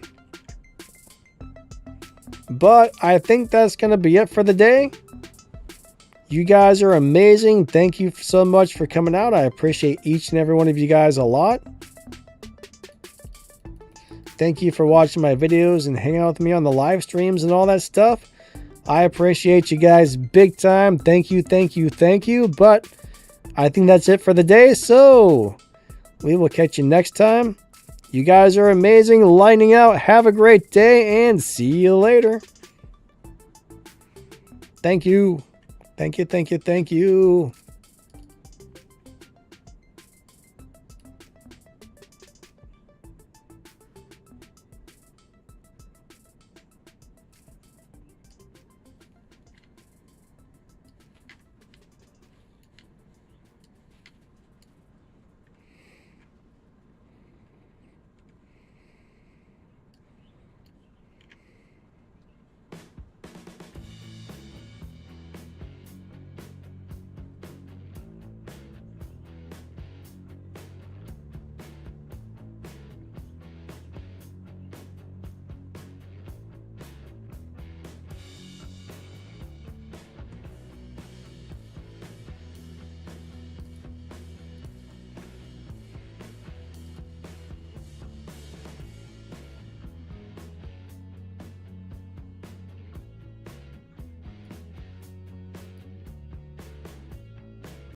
Speaker 1: But I think that's going to be it for the day. You guys are amazing. Thank you so much for coming out. I appreciate each and every one of you guys a lot. Thank you for watching my videos and hanging out with me on the live streams and all that stuff. I appreciate you guys big time. Thank you. But I think that's it for the day. So we will catch you next time. You guys are amazing. Lightning out. Have a great day and see you later. Thank you. Thank you.